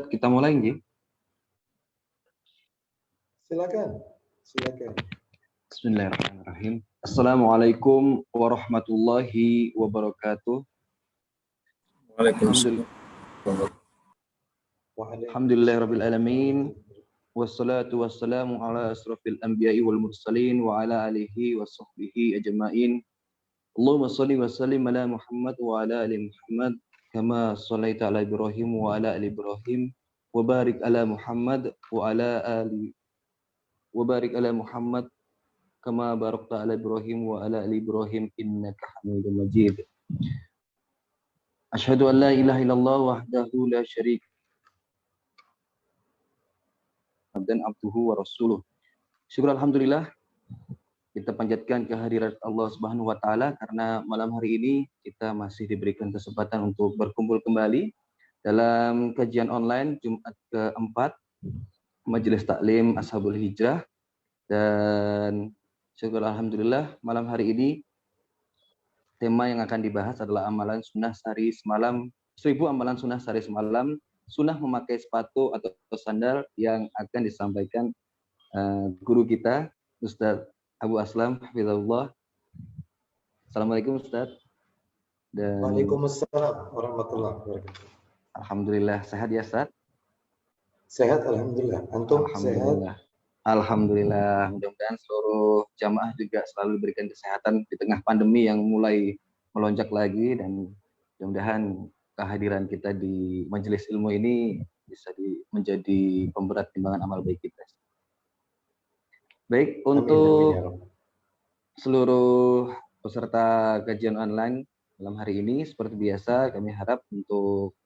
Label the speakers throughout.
Speaker 1: Kita mulai nggih.
Speaker 2: Silakan.
Speaker 1: Bismillahirrahmanirrahim. Assalamualaikum warahmatullahi wabarakatuh.
Speaker 3: Waalaikumsalam.
Speaker 1: Alhamdulillahirabbil alamin. Wassalatu wassalamu ala asrofil anbiya'i wal mursalin wa ala alihi wa sahbihi ajma'in. Allahumma shalli wa sallim ala Muhammad wa ala ali Muhammad kama shallaita ala Ibrahim wa ala ali Ibrahim wa barik ala Muhammad wa barik ala Muhammad kama barakta ala Ibrahim wa ala ali Ibrahim innaka Hamidum Majid. Asyhadu an la ilaha illallah wahdahu la syarika dan abduhu wa rasuluh. Syukur alhamdulillah kita panjatkan kehadirat Allah Subhanahu wa taala karena malam hari ini kita masih diberikan kesempatan untuk berkumpul kembali dalam kajian online Jumat keempat Majelis Taklim Ashabul Hijrah. Dan syukur alhamdulillah malam hari ini tema yang akan dibahas adalah amalan sunnah sehari semalam, 1000 amalan sunnah sehari semalam, sunnah memakai sepatu atau sandal, yang akan disampaikan guru kita Ustadz Abu Aslam hafizahullah. Assalamualaikum Ustadz. Dan
Speaker 2: Waalaikumsalam warahmatullahi wabarakatuh.
Speaker 1: Alhamdulillah sehat ya Ustadz?
Speaker 2: Sehat alhamdulillah. Antum
Speaker 1: Alhamdulillah.
Speaker 2: sehat?
Speaker 1: Alhamdulillah, mudah-mudahan seluruh jamaah juga selalu diberikan kesehatan di tengah pandemi yang mulai melonjak lagi, dan mudah-mudahan kehadiran kita di majelis ilmu ini bisa menjadi pemberat timbangan amal baik kita. Baik, untuk seluruh peserta kajian online malam hari ini, seperti biasa kami harap untuk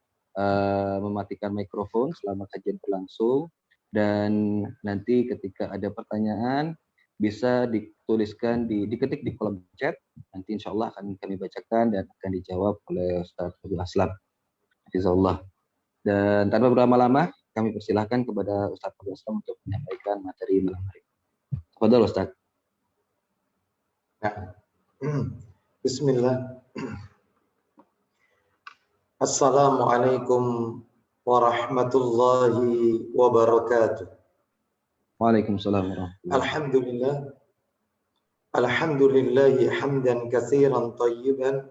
Speaker 1: mematikan mikrofon selama kajian berlangsung, dan nanti ketika ada pertanyaan bisa dituliskan diketik di kolom chat, nanti insya Allah akan kami bacakan dan akan dijawab oleh Ustadz Abu Aslam hafizahullah. Dan tanpa berlama-lama kami persilahkan kepada Ustadz Abu Aslam untuk menyampaikan materi malam hari ini. Tafadhol Ustadz.
Speaker 2: Nah. Bismillah. Assalamualaikum warahmatullahi wabarakatuh.
Speaker 1: Waalaikumsalam warahmatullahi.
Speaker 2: Alhamdulillah. Alhamdulillahi hamdan katsiran tayyiban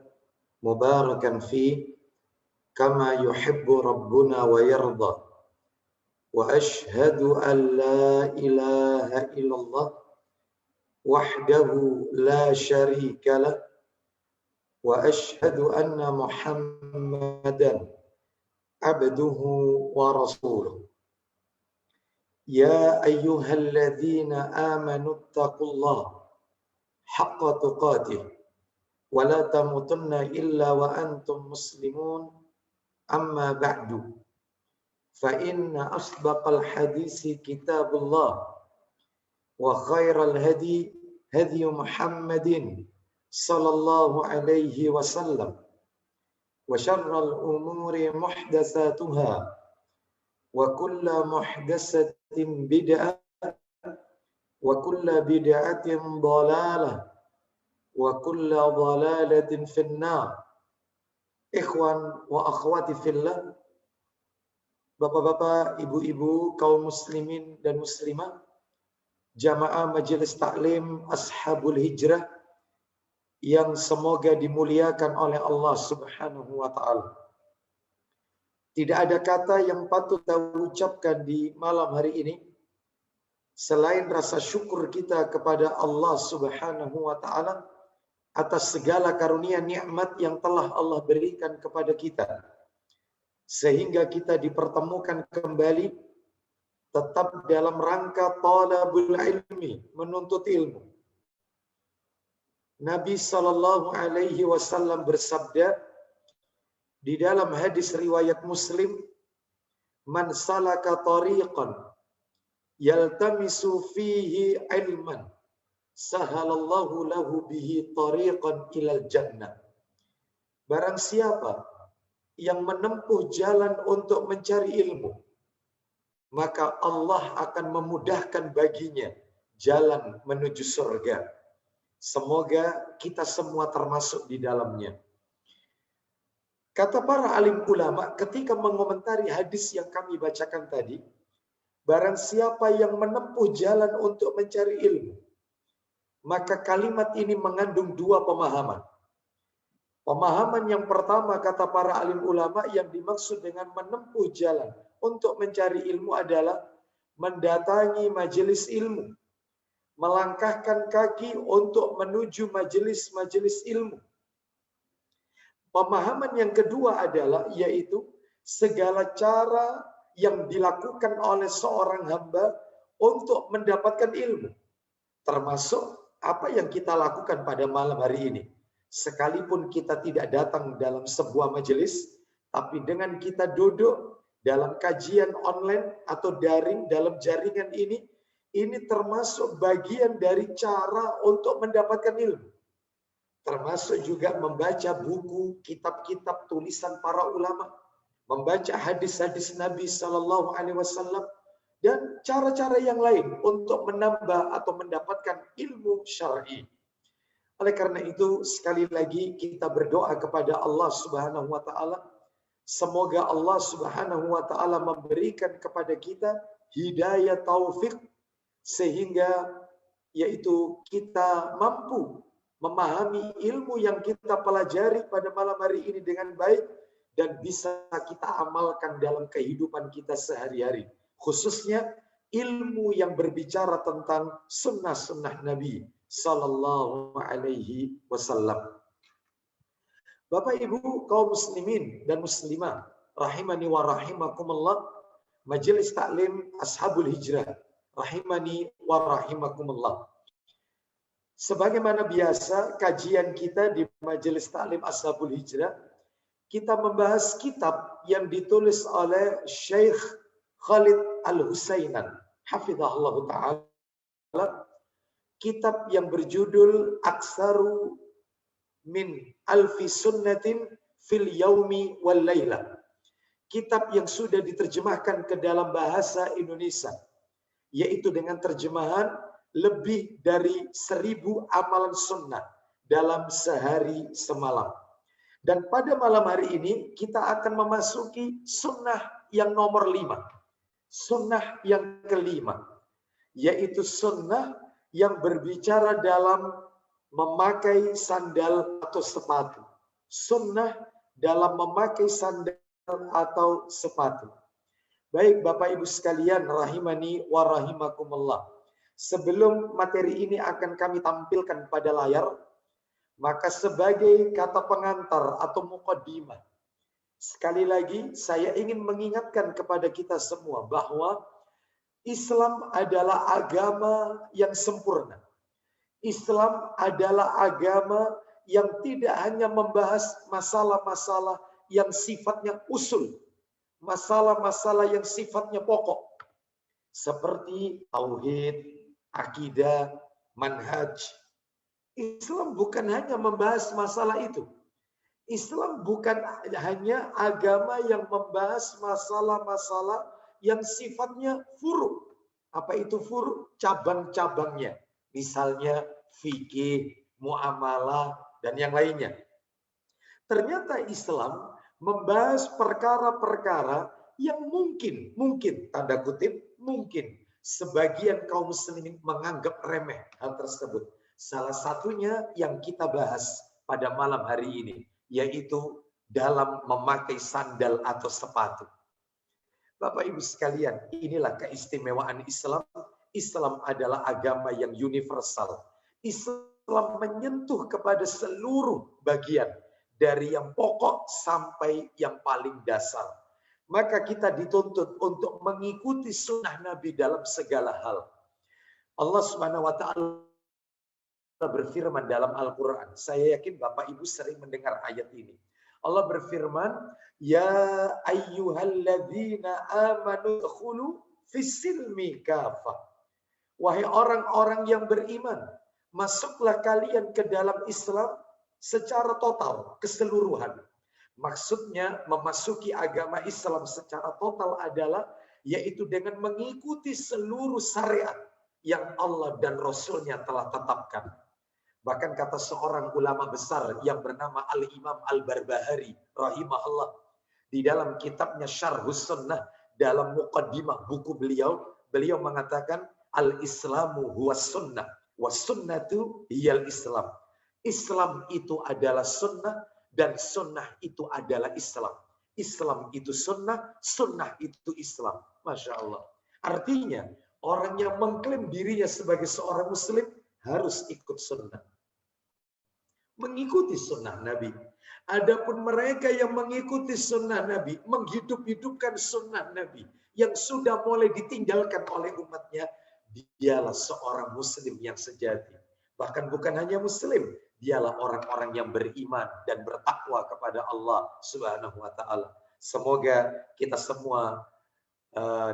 Speaker 2: mubarakan fi kama yuhibbu rabbuna wa yarda. Wa ashhadu an la ilaha illallah wahdahu la syarika lah. Wa ashhadu anna Muhammadan abduhu wa rasuluh. Ya ayyuhalladzina amanu taqullaha haqqa tuqatih wa la tamutunna illa wa antum muslimun, amma ba'du. Fa inna asdaqal hadisi kitabullah wa khairal hadi hadi Muhammadin sallallahu alaihi wasallam. Wa syarral umuri muhdatsatuha wa kullu muhdatsatin bid'ah wa kullu bid'atin dhalalah wa kullu dhalalatin finnar. Ikhwan wa akhwati fillah, bapak-bapak, ibu-ibu, kaum muslimin dan muslimah, jamaah Majelis Taklim Ashabul Hijrah yang semoga dimuliakan oleh Allah Subhanahu wa taala. Tidak ada kata yang patut kita ucapkan di malam hari ini selain rasa syukur kita kepada Allah Subhanahu wa taala atas segala karunia nikmat yang telah Allah berikan kepada kita, sehingga kita dipertemukan kembali tetap dalam rangka talabul ilmi, menuntut ilmu. Nabi sallallahu alaihi wasallam bersabda di dalam hadis riwayat Muslim, "Man salaka tariqan yaltamisu fihi ilman, sahalallahu lahu bihi tariqan ilal jannah." Barang siapa yang menempuh jalan untuk mencari ilmu, maka Allah akan memudahkan baginya jalan menuju surga. Semoga kita semua termasuk di dalamnya. Kata para alim ulama ketika mengomentari hadis yang kami bacakan tadi, barang siapa yang menempuh jalan untuk mencari ilmu, maka kalimat ini mengandung dua pemahaman. Pemahaman yang pertama kata para alim ulama yang dimaksud dengan menempuh jalan untuk mencari ilmu adalah mendatangi majelis ilmu, melangkahkan kaki untuk menuju majelis-majelis ilmu. Pemahaman yang kedua adalah yaitu segala cara yang dilakukan oleh seorang hamba untuk mendapatkan ilmu, termasuk apa yang kita lakukan pada malam hari ini. Sekalipun kita tidak datang dalam sebuah majelis, tapi dengan kita duduk dalam kajian online atau daring dalam jaringan ini termasuk bagian dari cara untuk mendapatkan ilmu. Termasuk juga membaca buku, kitab-kitab tulisan para ulama, membaca hadis-hadis Nabi Sallallahu Alaihi Wasallam, dan cara-cara yang lain untuk menambah atau mendapatkan ilmu syar'i. Oleh karena itu, sekali lagi kita berdoa kepada Allah Subhanahu wa taala, semoga Allah Subhanahu wa taala memberikan kepada kita hidayah taufik sehingga yaitu kita mampu memahami ilmu yang kita pelajari pada malam hari ini dengan baik dan bisa kita amalkan dalam kehidupan kita sehari-hari. Khususnya ilmu yang berbicara tentang sunnah-sunnah Nabi Sallallahu Alaihi Wasallam. Bapak Ibu kaum muslimin dan muslimah, rahimani wa rahimakumullah, Majelis Taklim Ashabul Hijrah, rahimani wa rahimakumullah. Sebagaimana biasa kajian kita di Majelis Taklim Ashabul Hijrah, kita membahas kitab yang ditulis oleh Syekh Khalid Al-Husainan, hafizahullah ta'ala, kitab yang berjudul Aksaru min Alfi Sunnatin fil Yaumi wal Laila. Kitab yang sudah diterjemahkan ke dalam bahasa Indonesia, yaitu dengan terjemahan lebih dari 1000 amalan sunnah dalam sehari semalam. Dan pada malam hari ini kita akan memasuki sunnah yang nomor 5. Sunnah yang kelima, yaitu sunnah yang berbicara dalam memakai sandal atau sepatu. Sunnah dalam memakai sandal atau sepatu. Baik Bapak Ibu sekalian, rahimani wa rahimakumullah. Sebelum materi ini akan kami tampilkan pada layar, maka sebagai kata pengantar atau muqaddimah, sekali lagi saya ingin mengingatkan kepada kita semua bahwa Islam adalah agama yang sempurna. Islam adalah agama yang tidak hanya membahas masalah-masalah yang sifatnya usul, masalah-masalah yang sifatnya pokok, seperti tauhid, akidah, manhaj. Islam bukan hanya membahas masalah itu. Islam bukan hanya agama yang membahas masalah-masalah yang sifatnya furu. Apa itu furu? Cabang-cabangnya. Misalnya fikih, muamalah, dan yang lainnya. Ternyata Islam membahas perkara-perkara yang mungkin, tanda kutip, mungkin sebagian kaum muslimin menganggap remeh hal tersebut. Salah satunya yang kita bahas pada malam hari ini, yaitu dalam memakai sandal atau sepatu. Bapak Ibu sekalian, inilah keistimewaan Islam. Islam adalah agama yang universal. Islam menyentuh kepada seluruh bagian, dari yang pokok sampai yang paling dasar. Maka kita dituntut untuk mengikuti sunnah Nabi dalam segala hal. Allah Subhanahu wa ta'ala berfirman dalam Al-Quran. Saya yakin Bapak Ibu sering mendengar ayat ini. Allah berfirman, Ya ayyuhalladzina amanu dkhulu fis-silmi kafah. Wahai orang-orang yang beriman, masuklah kalian ke dalam Islam secara total, keseluruhan. Maksudnya memasuki agama Islam secara total adalah yaitu dengan mengikuti seluruh syariat yang Allah dan Rasul-Nya telah tetapkan. Bahkan kata seorang ulama besar yang bernama Al-Imam Al-Barbahari rahimahullah, di dalam kitabnya Syarhus Sunnah, dalam muqaddimah buku beliau mengatakan al-Islamu huwas sunnah was sunnatu hiyal Islam. Islam itu adalah sunnah dan sunnah itu adalah Islam. Islam itu sunnah, sunnah itu Islam. Masya Allah. Artinya orang yang mengklaim dirinya sebagai seorang muslim harus ikut sunnah, mengikuti sunnah Nabi. Adapun mereka yang mengikuti sunnah Nabi, menghidup-hidupkan sunnah Nabi yang sudah mulai ditinggalkan oleh umatnya, dialah seorang muslim yang sejati. Bahkan bukan hanya muslim, dialah orang-orang yang beriman dan bertakwa kepada Allah Subhanahu wa taala. Semoga kita semua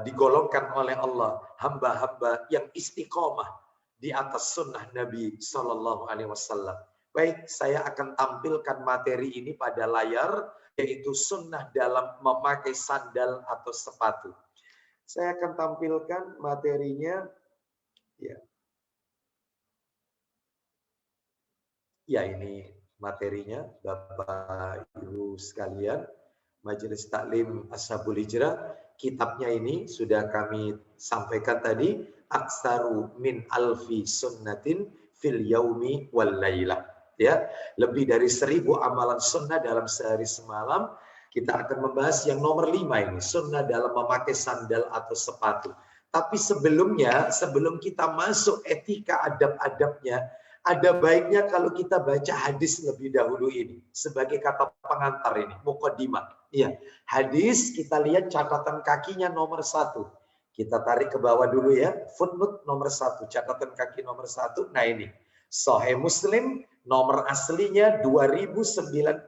Speaker 2: digolongkan oleh Allah hamba-hamba yang istiqomah di atas sunnah Nabi Sallallahu Alaihi Wasallam. Baik, saya akan tampilkan materi ini pada layar, yaitu sunnah dalam memakai sandal atau sepatu. Saya akan tampilkan materinya. Ya, ini materinya, Bapak Ibu sekalian. Majelis Taklim Ashabul Hijrah. Kitabnya ini sudah kami sampaikan tadi. Aksaru min alfi sunnatin fil yaumi wal laylah. Ya, lebih dari 1000 amalan sunnah dalam sehari semalam. Kita akan membahas yang nomor 5 ini, sunnah dalam memakai sandal atau sepatu. Tapi sebelumnya, sebelum kita masuk etika adab-adabnya, ada baiknya kalau kita baca hadis lebih dahulu ini sebagai kata pengantar ini, muqaddimah. Iya, hadis kita lihat catatan kakinya nomor 1. Kita tarik ke bawah dulu ya, footnote nomor 1, catatan kaki nomor 1. Nah ini, Sahih Muslim nomor aslinya 2097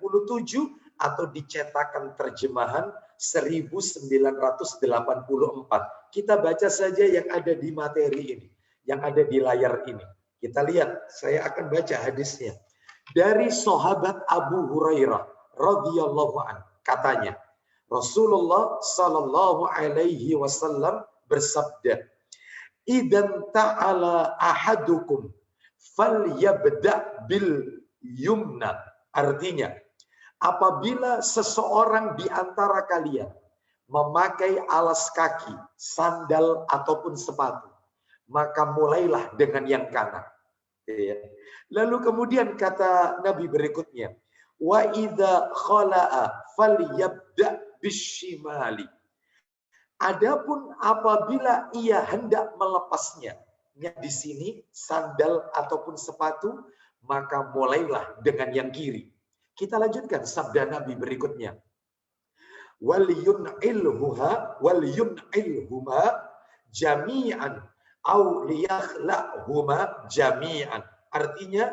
Speaker 2: atau dicetakan terjemahan 1984. Kita baca saja yang ada di materi ini, yang ada di layar ini. Kita lihat, saya akan baca hadisnya. Dari sahabat Abu Hurairah radhiyallahu an, katanya, Rasulullah sallallahu alaihi wasallam bersabda, "Idan ta'ala ahadukum falyabda bil yumna." Artinya, apabila seseorang di antara kalian memakai alas kaki, sandal ataupun sepatu, maka mulailah dengan yang kanan. Lalu kemudian kata Nabi berikutnya, wa idza khala'a falyabda bisyimali. Adapun apabila ia hendak melepasnya, di sini sandal ataupun sepatu, maka mulailah dengan yang kiri. Kita lanjutkan sabda Nabi berikutnya. Wal yun'ilhuma jami'an au liyakhla'huma jami'an. Artinya,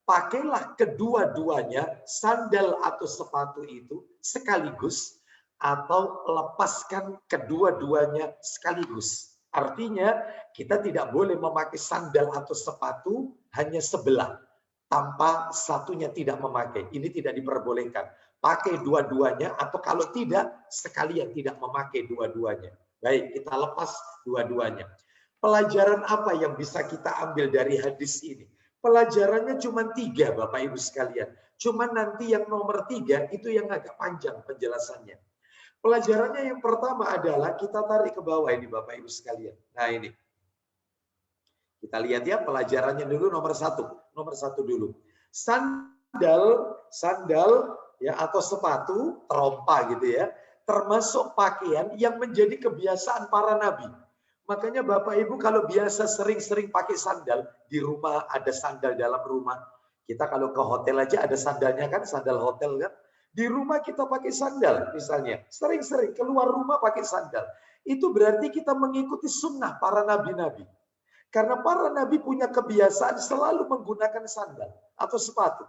Speaker 2: pakailah kedua-duanya sandal atau sepatu itu sekaligus atau lepaskan kedua-duanya sekaligus. Artinya, kita tidak boleh memakai sandal atau sepatu hanya sebelah, tanpa satunya tidak memakai. Ini tidak diperbolehkan. Pakai dua-duanya, atau kalau tidak, sekalian tidak memakai dua-duanya. Baik, kita lepas dua-duanya. Pelajaran apa yang bisa kita ambil dari hadis ini? Pelajarannya cuma 3, Bapak Ibu sekalian. Cuma nanti yang nomor 3 itu yang agak panjang penjelasannya. Pelajarannya yang pertama adalah, kita tarik ke bawah ini Bapak Ibu sekalian. Nah ini. Kita lihat ya pelajarannya dulu nomor 1. Nomor 1 dulu. Sandal ya atau sepatu, terompa gitu ya. Termasuk pakaian yang menjadi kebiasaan para nabi. Makanya Bapak Ibu kalau biasa sering-sering pakai sandal, di rumah ada sandal dalam rumah. Kita kalau ke hotel aja ada sandalnya kan, sandal hotel kan. Di rumah kita pakai sandal misalnya. Sering-sering keluar rumah pakai sandal. Itu berarti kita mengikuti sunnah para nabi-nabi. Karena para nabi punya kebiasaan selalu menggunakan sandal atau sepatu.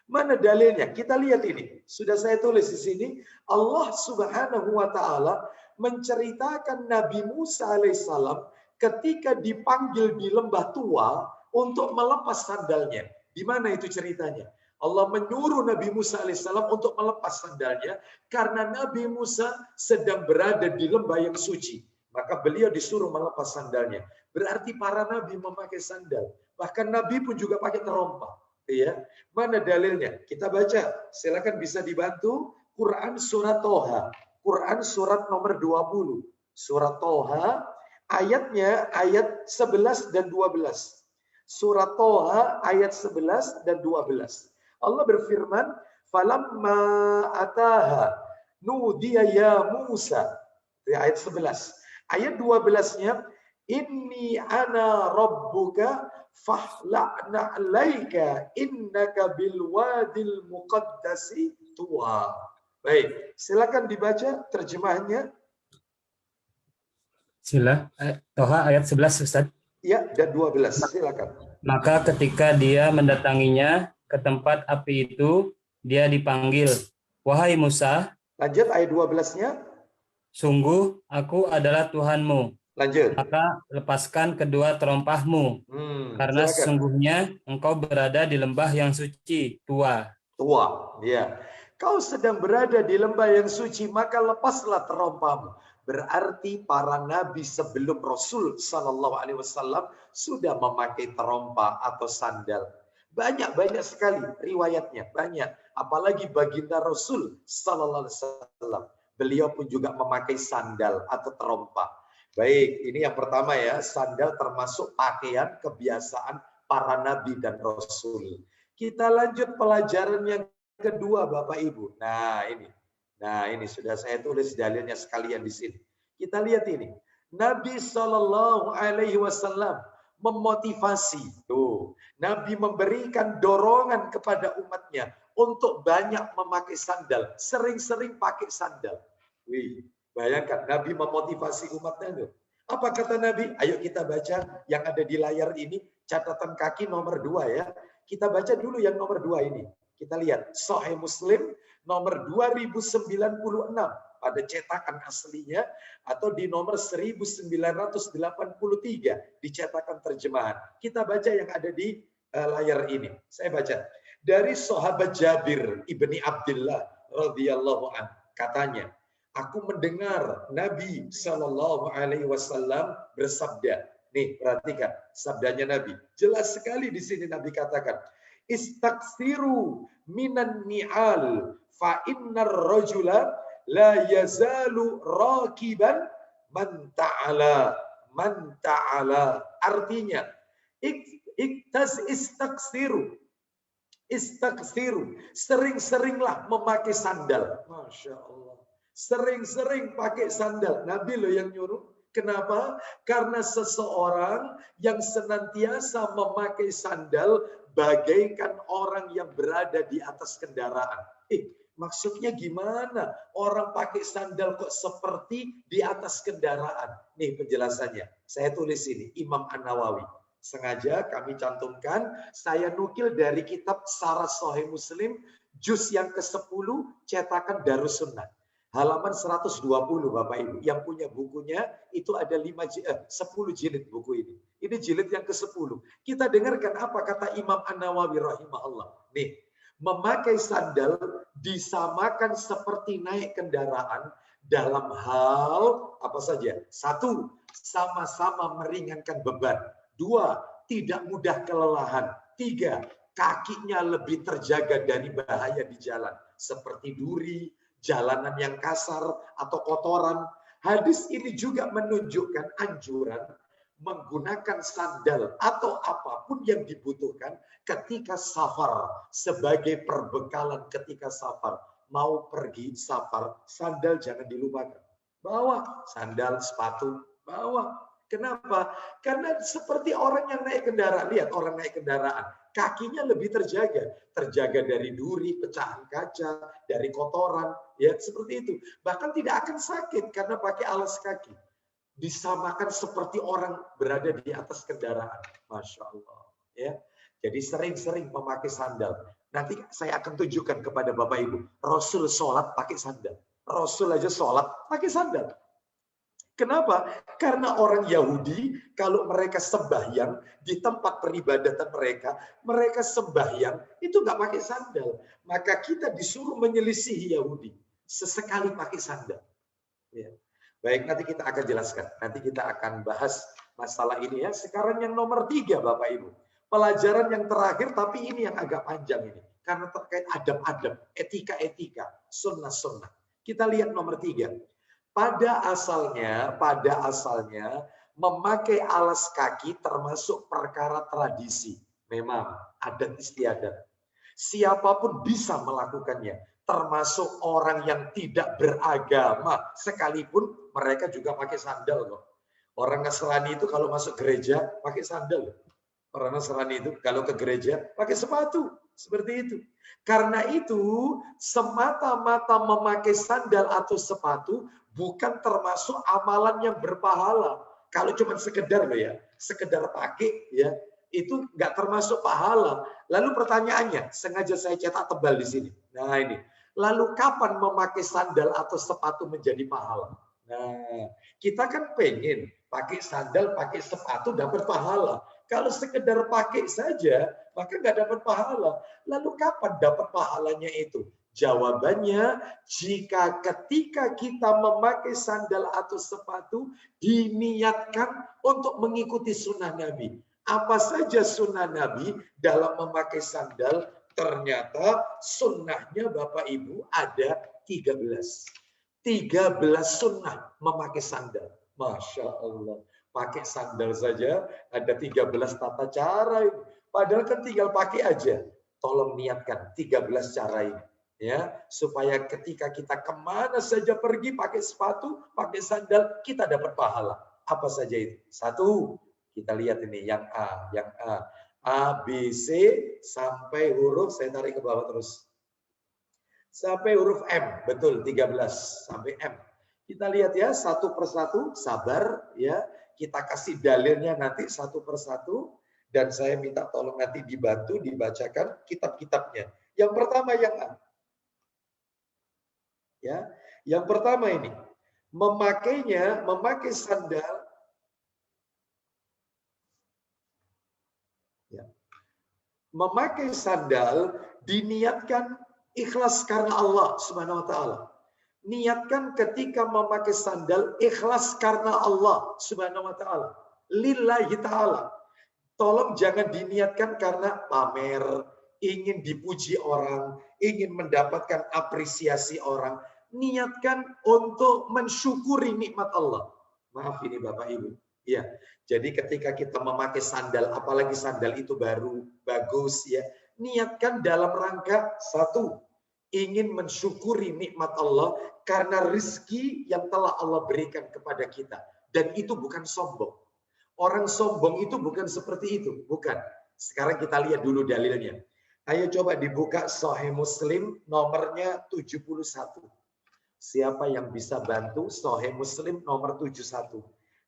Speaker 2: Mana dalilnya? Kita lihat ini. Sudah saya tulis di sini. Allah Subhanahu wa taala menceritakan Nabi Musa alaihissalam ketika dipanggil di lembah tua untuk melepas sandalnya. Di mana itu ceritanya? Allah menyuruh Nabi Musa alaihissalam untuk melepas sandalnya karena Nabi Musa sedang berada di lembah yang suci. Maka beliau disuruh melepas sandalnya. Berarti para nabi memakai sandal. Bahkan nabi pun juga pakai terompa. Ya. Mana dalilnya? Kita baca. Silakan bisa dibantu. Quran surat Toha. Quran surat nomor 20. Surat Toha. Ayatnya ayat 11 dan 12. Surat Toha ayat 11 dan 12. Allah berfirman, "Falamma ataha nudiya ya Musa." Ayat 11. Ayat 12-nya, "Inni ana rabbuka fahla'na 'alaika innaka bil wadil muqaddasi tuwa." Baik, silakan dibaca terjemahannya.
Speaker 3: Sila, Toha ayat 11, Ustaz.
Speaker 2: Ya, dan 12. Silakan.
Speaker 3: Maka ketika dia mendatanginya ke tempat api itu, dia dipanggil, "Wahai Musa."
Speaker 2: Lanjut ayat 12-nya.
Speaker 3: "Sungguh aku adalah Tuhanmu.
Speaker 2: Lanjut.
Speaker 3: Maka lepaskan kedua terompahmu, karena
Speaker 2: Silakan.
Speaker 3: sesungguhnya engkau berada di lembah yang suci, Tua."
Speaker 2: Tua, ya. Kau sedang berada di lembah yang suci, maka lepaslah terompahmu. Berarti para nabi sebelum Rasul Sallallahu Alaihi Wasallam sudah memakai terompa atau sandal. Banyak sekali riwayatnya, banyak. Apalagi baginda Rasul Sallallahu Alaihi Wasallam. Beliau pun juga memakai sandal atau terompa. Baik, ini yang pertama ya, sandal termasuk pakaian kebiasaan para nabi dan Rasul. Kita lanjut pelajaran yang kedua, Bapak Ibu. Nah, ini sudah saya tulis dalilnya sekalian di sini. Kita lihat ini. Nabi Shallallahu Alaihi Wasallam memotivasi. Tuh, Nabi memberikan dorongan kepada umatnya untuk banyak memakai sandal, sering-sering pakai sandal. Wih, bayangkan Nabi memotivasi umatnya. Apa kata Nabi? Ayo kita baca yang ada di layar ini, catatan kaki nomor 2 ya. Kita baca dulu yang nomor 2 ini. Kita lihat Sahih Muslim nomor 2096 pada cetakan aslinya atau di nomor 1983 di cetakan terjemahan. Kita baca yang ada di layar ini. Saya baca. Dari sahabat Jabir ibni Abdullah radhiyallahu an, katanya, "Aku mendengar Nabi Shallallahu Alaihi Wasallam bersabda." Nih, perhatikan sabdanya Nabi. Jelas sekali di sini Nabi katakan, "Istaksiru minan ni'al fa innar rajula la yazalu rakiban man ta'ala." Artinya, istaksiru, sering-seringlah memakai sandal. Masya Allah. Sering-sering pakai sandal. Nabi loh yang nyuruh. Kenapa? Karena seseorang yang senantiasa memakai sandal bagaikan orang yang berada di atas kendaraan. Maksudnya gimana? Orang pakai sandal kok seperti di atas kendaraan? Nih penjelasannya. Saya tulis ini, Imam An-Nawawi. Sengaja kami cantumkan, saya nukil dari kitab Syarah Sahih Muslim, juz yang ke-10, cetakan Darussunnah. Halaman 120 Bapak Ibu. Yang punya bukunya itu ada 10 jilid buku ini. Ini jilid yang ke-10. Kita dengarkan apa kata Imam An-Nawawi rahimahullah. Nih, memakai sandal disamakan seperti naik kendaraan dalam hal apa saja. 1, sama-sama meringankan beban. 2, tidak mudah kelelahan. 3, kakinya lebih terjaga dari bahaya di jalan. Seperti duri, jalanan yang kasar, atau kotoran. Hadis ini juga menunjukkan anjuran menggunakan sandal atau apapun yang dibutuhkan ketika safar. Sebagai perbekalan ketika safar. Mau pergi safar, sandal jangan dilupakan. Bawa sandal, sepatu, bawa. Kenapa? Karena seperti orang yang naik kendaraan. Lihat orang naik kendaraan. Kakinya lebih terjaga. Terjaga dari duri, pecahan kaca, dari kotoran. Ya, seperti itu. Bahkan tidak akan sakit karena pakai alas kaki. Disamakan seperti orang berada di atas kendaraan. Masya Allah. Ya. Jadi sering-sering memakai sandal. Nanti saya akan tunjukkan kepada Bapak Ibu. Rasul sholat pakai sandal. Rasul aja sholat pakai sandal. Kenapa? Karena orang Yahudi, kalau mereka sembahyang di tempat peribadatan mereka sembahyang itu nggak pakai sandal. Maka kita disuruh menyelisihi Yahudi. Sesekali pakai sandal. Ya. Baik, nanti kita akan jelaskan. Nanti kita akan bahas masalah ini ya. Sekarang yang nomor 3, Bapak Ibu. Pelajaran yang terakhir, tapi ini yang agak panjang ini. Karena terkait adab-adab, etika-etika, sunnah-sunnah. Kita lihat nomor 3. Pada asalnya, memakai alas kaki termasuk perkara tradisi. Memang, adat istiadat. Siapapun bisa melakukannya. Termasuk orang yang tidak beragama. Sekalipun mereka juga pakai sandal kok. Orang Nasrani itu kalau masuk gereja pakai sandal. Orang Nasrani itu kalau ke gereja pakai sepatu. Seperti itu. Karena itu semata-mata memakai sandal atau sepatu bukan termasuk amalan yang berpahala. Kalau cuma sekedar loh ya, sekedar pakai ya, itu nggak termasuk pahala. Lalu pertanyaannya, sengaja saya cetak tebal di sini. Nah ini, lalu kapan memakai sandal atau sepatu menjadi pahala? Nah, kita kan pengen pakai sandal, pakai sepatu dapat pahala. Kalau sekedar pakai saja, maka nggak dapat pahala. Lalu kapan dapat pahalanya itu? Jawabannya, jika ketika kita memakai sandal atau sepatu, diniatkan untuk mengikuti sunnah Nabi. Apa saja sunnah Nabi dalam memakai sandal? Ternyata sunnahnya Bapak Ibu ada 13. 13 sunnah memakai sandal. Masya Allah. Pakai sandal saja ada 13 tata cara ini. Padahal kan tinggal pakai aja. Tolong niatkan 13 cara ini. Ya, supaya ketika kita kemana saja pergi pakai sepatu, pakai sandal, kita dapat pahala. Apa saja itu? 1, kita lihat ini yang A. Yang A, B, C, sampai huruf, saya tarik ke bawah terus. Sampai huruf M, betul 13 sampai M. Kita lihat ya satu persatu, sabar ya. Kita kasih dalilnya nanti satu persatu dan saya minta tolong nanti dibantu dibacakan kitab-kitabnya. Yang pertama yang A. Ya, yang pertama ini memakai sandal. Ya. Memakai sandal diniatkan ikhlas karena Allah Subhanahu wa taala. Niatkan ketika memakai sandal ikhlas karena Allah Subhanahu wa taala. Lillahi taala. Tolong jangan diniatkan karena pamer, ingin dipuji orang, ingin mendapatkan apresiasi orang. Niatkan untuk mensyukuri nikmat Allah. Maaf ini Bapak Ibu. Ya. Jadi ketika kita memakai sandal, apalagi sandal itu baru, bagus ya. Niatkan dalam rangka 1, ingin mensyukuri nikmat Allah karena rezeki yang telah Allah berikan kepada kita. Dan itu bukan sombong. Orang sombong itu bukan seperti itu. Bukan. Sekarang kita lihat dulu dalilnya. Ayo coba dibuka Sahih Muslim nomornya 71. Siapa yang bisa bantu Sahih Muslim nomor 71.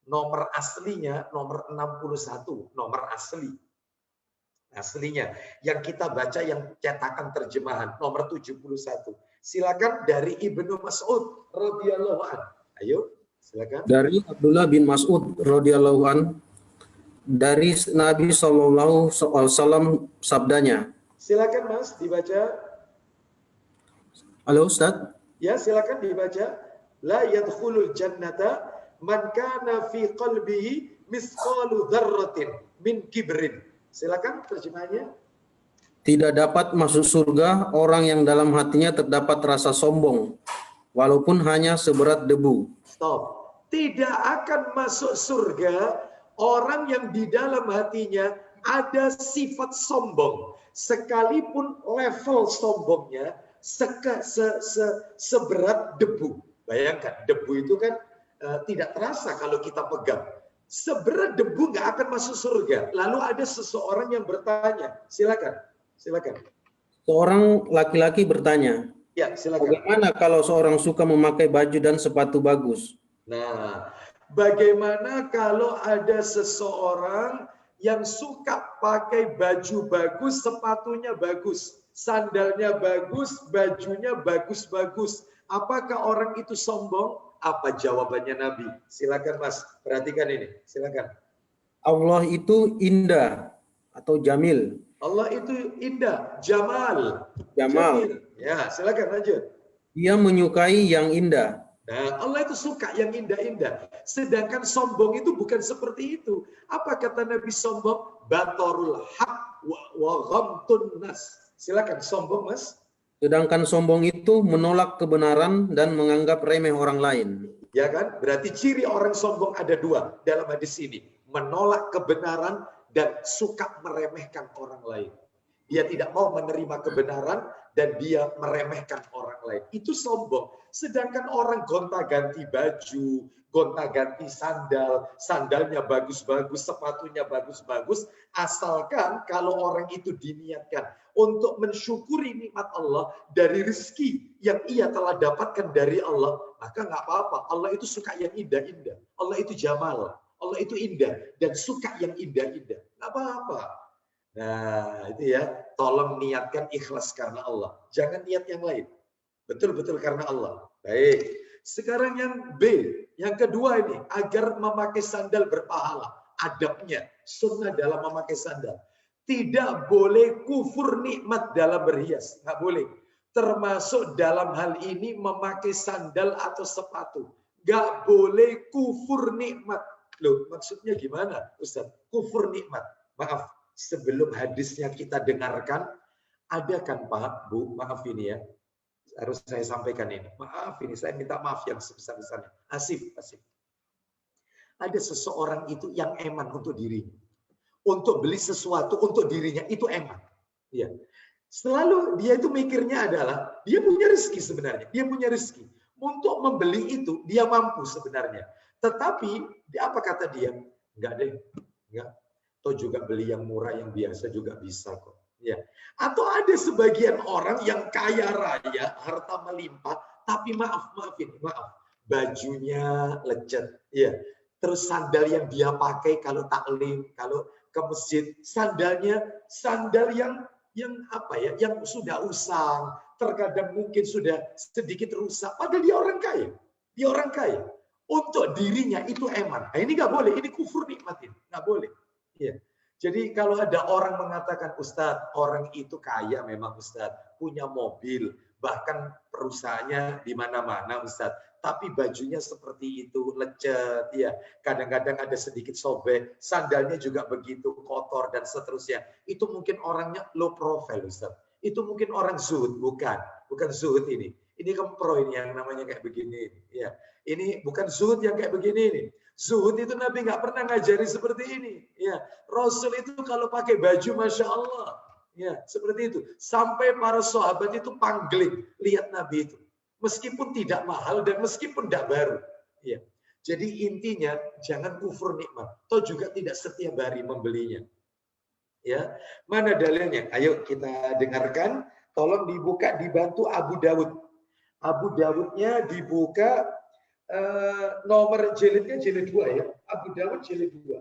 Speaker 2: Nomor aslinya nomor 61. Nomor asli. Aslinya yang kita baca yang cetakan terjemahan nomor 71. Silakan dari Ibnu Mas'ud radhiyallahu an. Ayo, silakan.
Speaker 4: Dari Abdullah bin Mas'ud radhiyallahu an, dari Nabi sallallahu alaihi wasallam sabdanya.
Speaker 2: Silakan Mas dibaca.
Speaker 4: Halo Ustaz.
Speaker 2: Ya, silakan dibaca. La yadkhulul jannata man kana fi qalbihi misqalu dzarratin min kibrin. Silakan terjemahnya.
Speaker 4: Tidak dapat masuk surga orang yang dalam hatinya terdapat rasa sombong, walaupun hanya seberat debu.
Speaker 2: Stop. Tidak akan masuk surga orang yang di dalam hatinya ada sifat sombong. Sekalipun level sombongnya seberat debu. Bayangkan, debu itu kan tidak terasa kalau kita pegang. Seberat debu nggak akan masuk surga. Lalu ada seseorang yang bertanya, silakan.
Speaker 4: Seorang laki-laki bertanya,
Speaker 2: ya silakan.
Speaker 4: Bagaimana kalau seorang suka memakai baju dan sepatu bagus?
Speaker 2: Nah, bagaimana kalau ada seseorang yang suka pakai baju bagus, sepatunya bagus, sandalnya bagus, bajunya bagus-bagus. Apakah orang itu sombong? Apa jawabannya Nabi? Silakan Mas, perhatikan ini. Silakan.
Speaker 4: Allah itu indah atau jamil.
Speaker 2: Allah itu indah, jamal.
Speaker 4: Jamal.
Speaker 2: Ya, silakan lanjut.
Speaker 4: Dia menyukai yang indah.
Speaker 2: Nah, Allah itu suka yang indah-indah. Sedangkan sombong itu bukan seperti itu. Apa kata Nabi sombong? Batorul haq wa ghamtun nas. Silakan sombong, Mas.
Speaker 4: Sedangkan sombong itu menolak kebenaran dan menganggap remeh orang lain.
Speaker 2: Ya kan? Berarti ciri orang sombong ada dua dalam hadis ini. Menolak kebenaran dan suka meremehkan orang lain. Dia tidak mau menerima kebenaran dan dia meremehkan orang lain. Itu sombong. Sedangkan orang gonta-ganti baju, gonta-ganti sandal, sandalnya bagus-bagus, sepatunya bagus-bagus, asalkan kalau orang itu diniatkan untuk mensyukuri nikmat Allah dari rezeki yang ia telah dapatkan dari Allah, maka nggak apa-apa. Allah itu suka yang indah-indah. Allah itu jamal. Allah itu indah dan suka yang indah-indah. Nggak apa-apa. Nah, itu ya, tolong niatkan ikhlas karena Allah. Jangan niat yang lain. Betul-betul karena Allah. Baik. Sekarang yang B, yang kedua ini, agar memakai sandal berpahala. Adabnya, sunnah dalam memakai sandal. Tidak boleh kufur nikmat dalam berhias. Nggak boleh. Termasuk dalam hal ini memakai sandal atau sepatu. Nggak boleh kufur nikmat. Loh, maksudnya gimana, Ustaz? Kufur nikmat. Maaf. Sebelum hadisnya kita dengarkan, ada kan Pak, Bu, maaf ini ya, harus saya sampaikan ini. Maaf ini, saya minta maaf yang sebesar-besarnya. Asif. Ada seseorang itu yang eman untuk dirinya. Untuk beli sesuatu untuk dirinya, itu eman. Ya. Selalu dia itu mikirnya adalah, dia punya rezeki sebenarnya. Dia punya rezeki. Untuk membeli itu, dia mampu sebenarnya. Tetapi, apa kata dia? Enggak deh, enggak. Atau juga beli yang murah, yang biasa juga bisa kok. Ya. Atau ada sebagian orang yang kaya raya, harta melimpah, tapi maaf, bajunya lecet. Ya. Terus sandal yang dia pakai kalau taklim, kalau ke masjid, sandal yang apa ya, yang sudah usang, terkadang mungkin sudah sedikit rusak. Padahal dia orang kaya. Dia orang kaya. Untuk dirinya itu eman. Nah, ini nggak boleh, ini kufur nikmatin, nggak boleh. Ya. Jadi kalau ada orang mengatakan, Ustadz, orang itu kaya memang Ustadz, punya mobil, bahkan perusahaannya di mana-mana Ustadz, tapi bajunya seperti itu, lecet, ya, kadang-kadang ada sedikit sobek, sandalnya juga begitu kotor dan seterusnya. Itu mungkin orangnya low profile Ustadz. Itu mungkin orang zuhud, bukan zuhud ini. Ini kempro ini yang namanya kayak begini, ya. Ini bukan zuhud yang kayak begini ini. Zuhud itu Nabi nggak pernah ngajari seperti ini. Ya, Rasul itu kalau pakai baju, masya Allah, ya seperti itu. Sampai para sahabat itu pangling lihat Nabi itu, meskipun tidak mahal dan meskipun tidak baru. Ya, jadi intinya jangan kufur nikmat. Toh juga tidak setiap hari membelinya. Ya, mana dalilnya? Ayo kita dengarkan. Tolong dibuka, dibantu Abu Dawud. Abu Dawudnya dibuka. Nomor jilidnya jilid 2 ya. Abu Dawud jilid 2.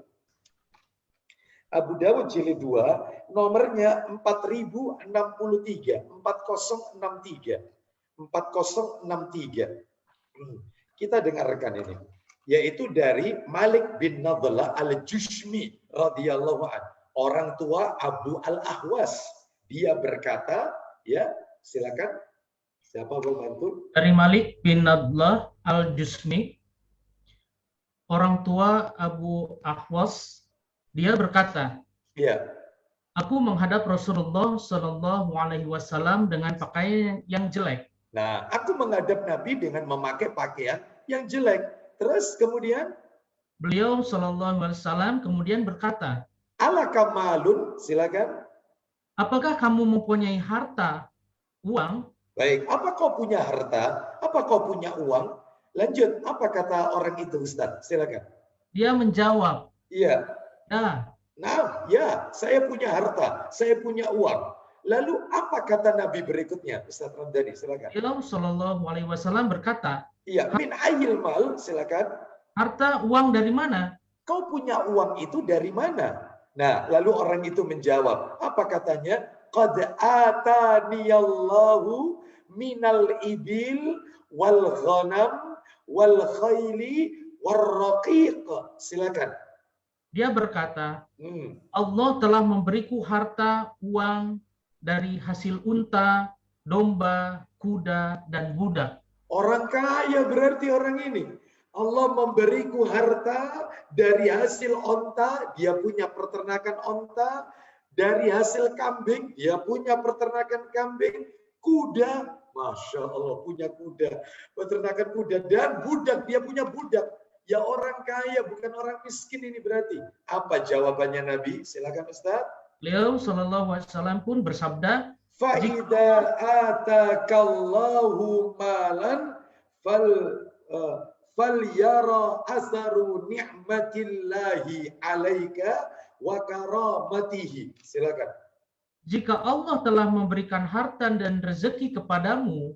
Speaker 2: Abu Dawud jilid 2, nomornya 4063, 4063. 4063. Kita dengarkan ini. Yaitu dari Malik bin Nadlah al-Jushmi radhiyallahu anhu. Orang tua Abu al-Ahwas. Dia berkata, ya, silakan. Siapa mau bantu?
Speaker 5: Dari Malik bin Nadlah al-Jusmi, orang tua Abu Ahwas, dia berkata,
Speaker 2: ya,
Speaker 5: aku menghadap Rasulullah Shallallahu Alaihi Wasallam dengan pakaian yang jelek.
Speaker 2: Nah, aku menghadap Nabi dengan memakai pakaian yang jelek. Terus kemudian
Speaker 5: beliau Shallallahu Alaihi Wasallam kemudian berkata,
Speaker 2: alaka malun, silakan.
Speaker 5: Apakah kamu mempunyai harta, uang?
Speaker 2: Baik, apa kau punya harta? Apa kau punya uang? Lanjut, apa kata orang itu Ustaz? Silakan.
Speaker 5: Dia menjawab,
Speaker 2: iya. Nah, ya, saya punya harta, saya punya uang. Lalu apa kata Nabi berikutnya? Ustaz Ramdhani, silakan.
Speaker 5: Beliau Shallallahu Alaihi Wasallam berkata,
Speaker 2: iya, min ayil mal, silakan.
Speaker 5: Harta uang dari mana?
Speaker 2: Kau punya uang itu dari mana? Nah, lalu orang itu menjawab, apa katanya? Qad ataniyallahu minal ibil wal ghanam wal khayli war raqiq. Silakan.
Speaker 5: Dia berkata, Allah telah memberiku harta, uang dari hasil unta, domba, kuda, dan budak.
Speaker 2: Orang kaya berarti orang ini. Allah memberiku harta dari hasil onta, dia punya peternakan onta. Dari hasil kambing, dia punya peternakan kambing. Kuda, Masya Allah punya kuda. Peternakan kuda. Dan budak, dia punya budak. Ya orang kaya, bukan orang miskin ini berarti. Apa jawabannya Nabi? Silakan Ustaz.
Speaker 5: Beliau Shallallahu Alaihi Wasallam pun bersabda,
Speaker 2: Fa'idha atakallahu malan fal yara asaru ni'matillahi alaika wa karamatihi. Silakan.
Speaker 5: jika Allah telah memberikan harta dan rezeki kepadamu,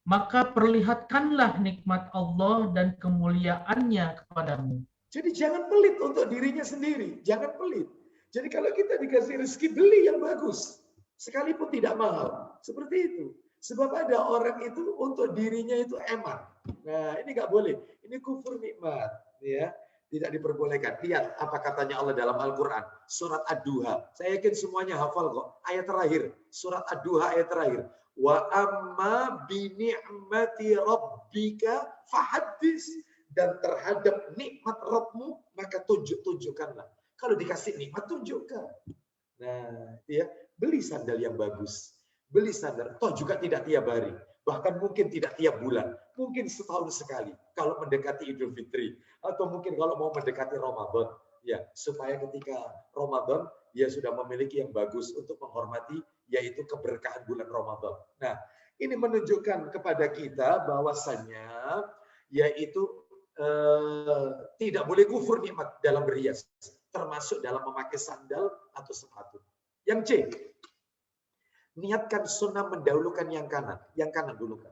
Speaker 5: maka perlihatkanlah nikmat Allah dan kemuliaannya kepadamu.
Speaker 2: Jadi jangan pelit untuk dirinya sendiri. Jangan pelit. Jadi kalau kita dikasih rezeki, beli yang bagus. Sekalipun tidak mahal. Seperti itu. Sebab ada orang itu untuk dirinya itu eman. Nah ini nggak boleh. Ini kufur nikmat. Ya, tidak diperbolehkan. Lihat apa katanya Allah dalam Al-Quran. Surat Ad-Duha. Saya yakin semuanya hafal kok. Ayat terakhir. Surat Ad-Duha ayat terakhir. Wa amma bi ni'mati rabbika fahaddis. Dan terhadap nikmat Rabbmu maka tunjukkanlah. Kalau dikasih nikmat tunjukkan. Nah, ya, beli sandal yang bagus. Beli sandal, toh juga tidak tiap hari. Bahkan mungkin tidak tiap bulan. Mungkin setahun sekali. Kalau mendekati Idul Fitri. Atau mungkin kalau mau mendekati Ramadan. Ya, supaya ketika Ramadan, dia sudah memiliki yang bagus untuk menghormati, yaitu keberkahan bulan Ramadan. Nah, ini menunjukkan kepada kita bahwasannya, yaitu tidak boleh kufur nikmat dalam berhias. Termasuk dalam memakai sandal atau sepatu. Yang C, niatkan sunnah mendahulukan yang kanan. Yang kanan dulu kan.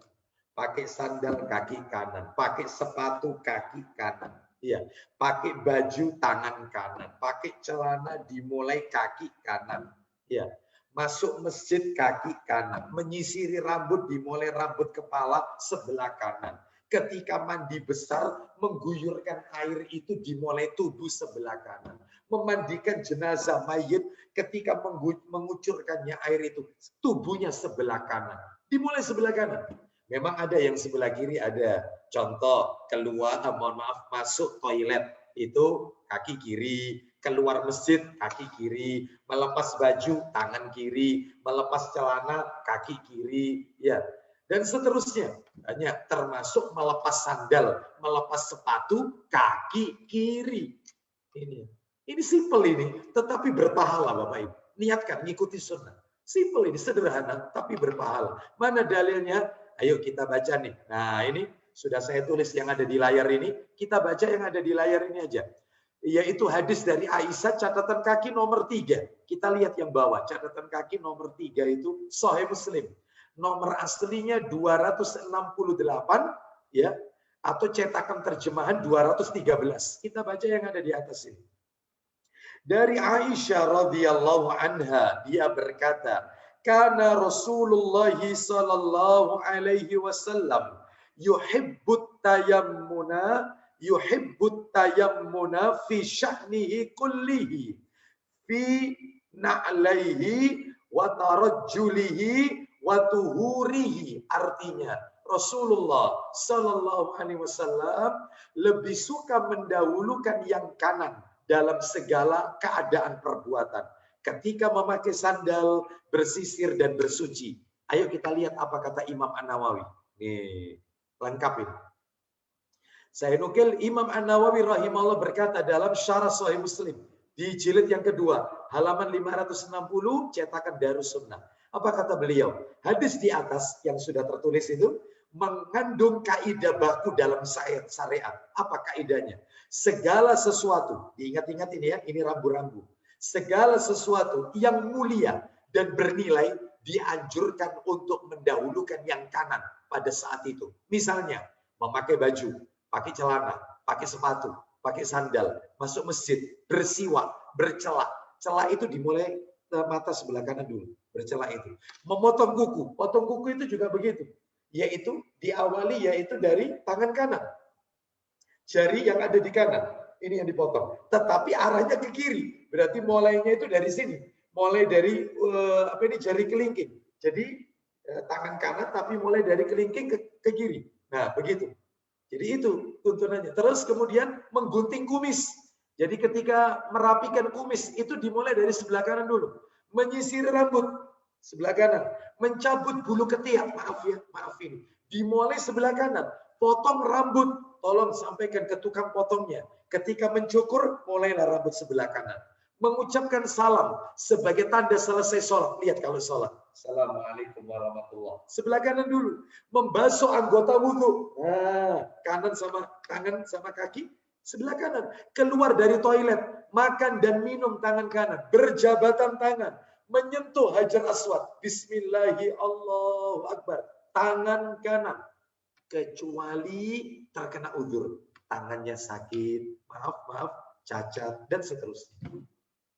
Speaker 2: Pakai sandal kaki kanan, pakai sepatu kaki kanan. Iya, pakai baju tangan kanan, pakai celana dimulai kaki kanan. Iya, masuk masjid kaki kanan, menyisiri rambut dimulai rambut kepala sebelah kanan. Ketika mandi besar, mengguyurkan air itu dimulai tubuh sebelah kanan. Memandikan jenazah mayit, ketika mengucurkannya air itu, tubuhnya sebelah kanan. Dimulai sebelah kanan. Memang ada yang sebelah kiri ada. Contoh, masuk toilet, itu kaki kiri. Keluar masjid, kaki kiri. Melepas baju, tangan kiri. Melepas celana, kaki kiri. Ya. Dan seterusnya, hanya termasuk melepas sandal, melepas sepatu, kaki kiri. Ini simple ini, tetapi berpahala Bapak Ibu. Niatkan, ngikuti sunnah. Simple ini, sederhana, tapi berpahala. Mana dalilnya? Ayo kita baca nih. Nah ini sudah saya tulis yang ada di layar ini. Kita baca yang ada di layar ini aja. Yaitu hadis dari Aisyah, catatan kaki nomor 3. Kita lihat yang bawah, catatan kaki nomor 3 itu Sahih Muslim. Nomor aslinya 268 ya, atau cetakan terjemahan 213. Kita baca yang ada di atas ini. Dari Aisyah radhiyallahu anha, dia berkata, "Kana Rasulullah sallallahu alaihi wasallam yuhibbut tayammuna fi sya'nihi kullihi fi na'laihi wa tarajjulihi wa tuhurihi." Artinya Rasulullah sallallahu alaihi wasallam lebih suka mendahulukan yang kanan dalam segala keadaan perbuatan. Ketika memakai sandal, bersisir dan bersuci. Ayo kita lihat apa kata Imam An-Nawawi. Nih, lengkap ini. Saya nukil Imam An-Nawawi rahimahullah berkata dalam Syarah Sahih Muslim di jilid yang kedua, halaman 560, cetakan Darus Sunnah. Apa kata beliau? Hadis di atas yang sudah tertulis itu mengandung kaidah baku dalam syariat. Apa kaidahnya? Segala sesuatu, diingat-ingat ini ya, ini rambu-rambu. Segala sesuatu yang mulia dan bernilai dianjurkan untuk mendahulukan yang kanan pada saat itu. Misalnya, memakai baju, pakai celana, pakai sepatu, pakai sandal, masuk masjid, bersiwak, bercela. Cela itu dimulai mata sebelah kanan dulu, bercela itu. Memotong kuku, potong kuku itu juga begitu. Yaitu diawali yaitu dari tangan kanan. Jari yang ada di kanan, ini yang dipotong. Tetapi arahnya ke kiri, berarti mulainya itu dari sini. Mulai dari jari kelingking. Jadi tangan kanan tapi mulai dari kelingking ke kiri. Nah, begitu. Jadi itu tuntunannya. Terus kemudian menggunting kumis. Jadi ketika merapikan kumis itu dimulai dari sebelah kanan dulu. Menyisir rambut sebelah kanan. Mencabut bulu ketiak. Maaf ya, maaf ini. Dimulai sebelah kanan. Potong rambut. Tolong sampaikan ke tukang potongnya. Ketika mencukur, mulailah rambut sebelah kanan. Mengucapkan salam sebagai tanda selesai sholat. Lihat kalau sholat. Assalamualaikum warahmatullahi. Sebelah kanan dulu. Membasuh anggota wudhu. Nah, kanan sama tangan sama kaki. Sebelah kanan. Keluar dari toilet. Makan dan minum tangan kanan. Berjabatan tangan. Menyentuh Hajar Aswad. Bismillahi Allahu Akbar. Tangan kanan. Kecuali terkena uzur. Tangannya sakit. Maaf, cacat. Dan seterusnya.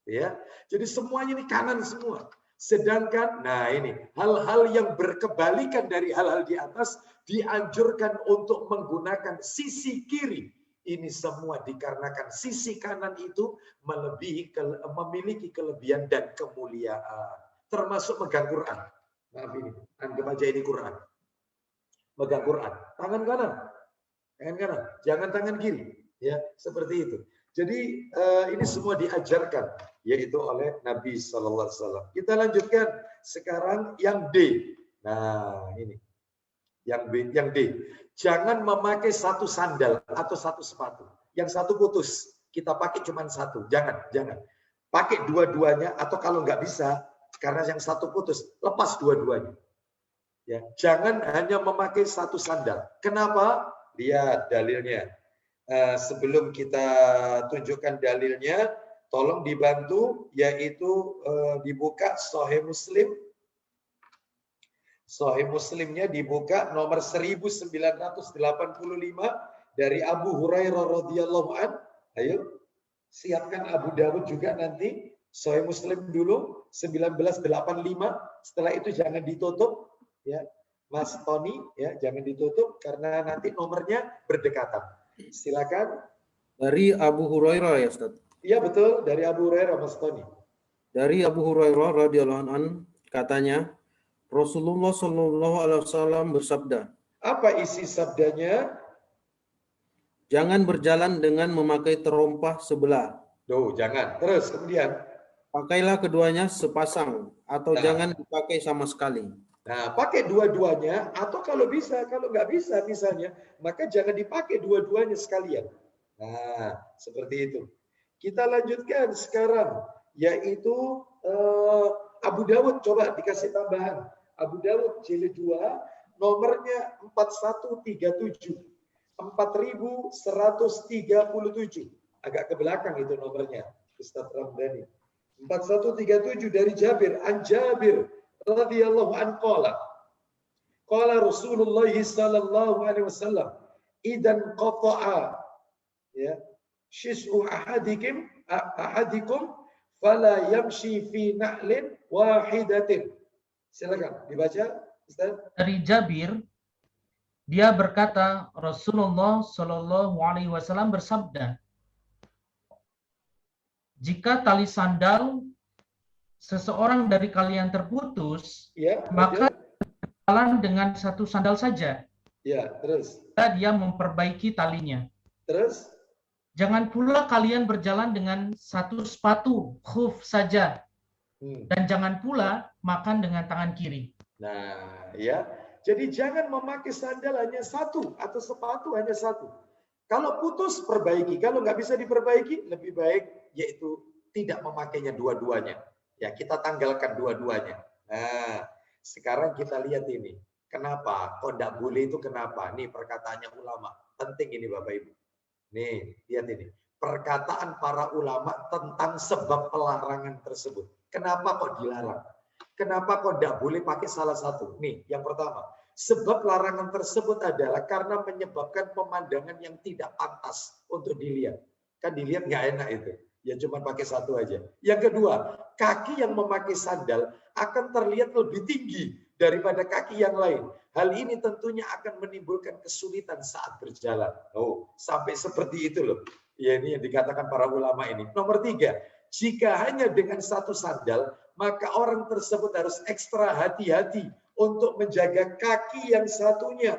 Speaker 2: Ya, jadi semuanya ini kanan semua. Sedangkan, nah ini hal-hal yang berkebalikan dari hal-hal di atas dianjurkan untuk menggunakan sisi kiri. Ini semua dikarenakan sisi kanan itu memiliki kelebihan dan kemuliaan. Termasuk megang Quran. Maaf ini, anggap aja ini Quran. Megang Quran, tangan kanan, jangan tangan kiri. Ya, seperti itu. Jadi ini semua diajarkan yaitu oleh Nabi Sallallahu Alaihi Wasallam. Kita lanjutkan sekarang yang D. Nah ini yang D. Jangan memakai satu sandal atau satu sepatu. Yang satu putus, kita pakai cuma satu. Jangan. Pakai dua-duanya atau kalau nggak bisa karena yang satu putus, lepas dua-duanya. Ya, jangan hanya memakai satu sandal. Kenapa? Lihat dalilnya. Sebelum kita tunjukkan dalilnya, tolong dibantu, yaitu dibuka Sahih Muslim. Sahih Muslimnya dibuka nomor 1985 dari Abu Hurairah radhiyallahu an. Ayo, siapkan Abu Dawud juga nanti. Sahih Muslim dulu 1985. Setelah itu jangan ditutup, ya, Mas Tony, ya, jangan ditutup karena nanti nomornya berdekatan. Silakan.
Speaker 4: Dari Abu Hurairah ya Ustaz?
Speaker 2: Iya betul, dari Abu Hurairah Mas Tony.
Speaker 4: Dari Abu Hurairah radhiyallahu anhu katanya, Rasulullah Shallallahu Alaihi Wasallam bersabda.
Speaker 2: Apa isi sabdanya?
Speaker 4: Jangan berjalan dengan memakai terompah sebelah.
Speaker 2: Duh, jangan. Terus kemudian?
Speaker 4: Pakailah keduanya sepasang atau jangan dipakai sama sekali.
Speaker 2: Nah, pakai dua-duanya atau kalau bisa, kalau nggak bisa misalnya, maka jangan dipakai dua-duanya sekalian. Nah, seperti itu. Kita lanjutkan sekarang, yaitu Abu Dawud, coba dikasih tambahan. Abu Dawud jilid 2, nomornya 4137. 4137. Agak ke belakang itu nomornya, Ustaz Ramdhani. 4137 dari Jabir, an Jabir radhiyallahu anhu qala Rasulullah sallallahu alaihi wasallam idan qata'a ya shis'u ahadikum fala yamshi fi na'lin wahidatin. Silakan dibaca Ustaz.
Speaker 5: Dari Jabir, dia berkata Rasulullah Shallallahu Alaihi Wasallam bersabda, jika tali sandal seseorang dari kalian terputus,
Speaker 2: Ya,
Speaker 5: maka jalan dengan satu sandal saja.
Speaker 2: Ya, terus.
Speaker 5: Dia memperbaiki talinya.
Speaker 2: Terus?
Speaker 5: Jangan pula kalian berjalan dengan satu sepatu, khuf saja. Dan jangan pula makan dengan tangan kiri.
Speaker 2: Nah, ya. Jadi jangan memakai sandal hanya satu atau sepatu hanya satu. Kalau putus, perbaiki. Kalau nggak bisa diperbaiki, lebih baik yaitu tidak memakainya dua-duanya. Ya, kita tanggalkan dua-duanya. Nah, sekarang kita lihat ini. Kenapa? Kok tidak boleh itu kenapa? Nih perkataannya ulama. Penting ini Bapak Ibu. Nih, lihat ini. Perkataan para ulama tentang sebab pelarangan tersebut. Kenapa kok dilarang? Kenapa kok tidak boleh pakai salah satu? Nih, yang pertama. Sebab larangan tersebut adalah karena menyebabkan pemandangan yang tidak pantas untuk dilihat. Kan dilihat nggak enak itu. Ya cuma pakai satu aja. Yang kedua, kaki yang memakai sandal akan terlihat lebih tinggi daripada kaki yang lain. Hal ini tentunya akan menimbulkan kesulitan saat berjalan. Oh, sampai seperti itu loh. Ya ini yang dikatakan para ulama ini. Nomor 3, jika hanya dengan satu sandal, maka orang tersebut harus ekstra hati-hati untuk menjaga kaki yang satunya.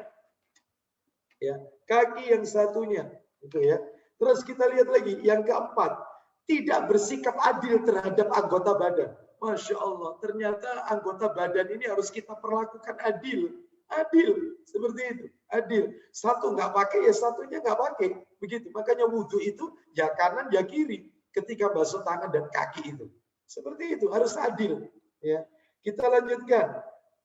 Speaker 2: Ya, kaki yang satunya, itu ya. Terus kita lihat lagi yang keempat, tidak bersikap adil terhadap anggota badan. Masya Allah, ternyata anggota badan ini harus kita perlakukan adil. Adil, seperti itu. Adil. Satu nggak pakai, ya satunya nggak pakai. Begitu. Makanya wudhu itu ya kanan, ya kiri. Ketika basuh tangan dan kaki itu. Seperti itu, harus adil. Ya. Kita lanjutkan.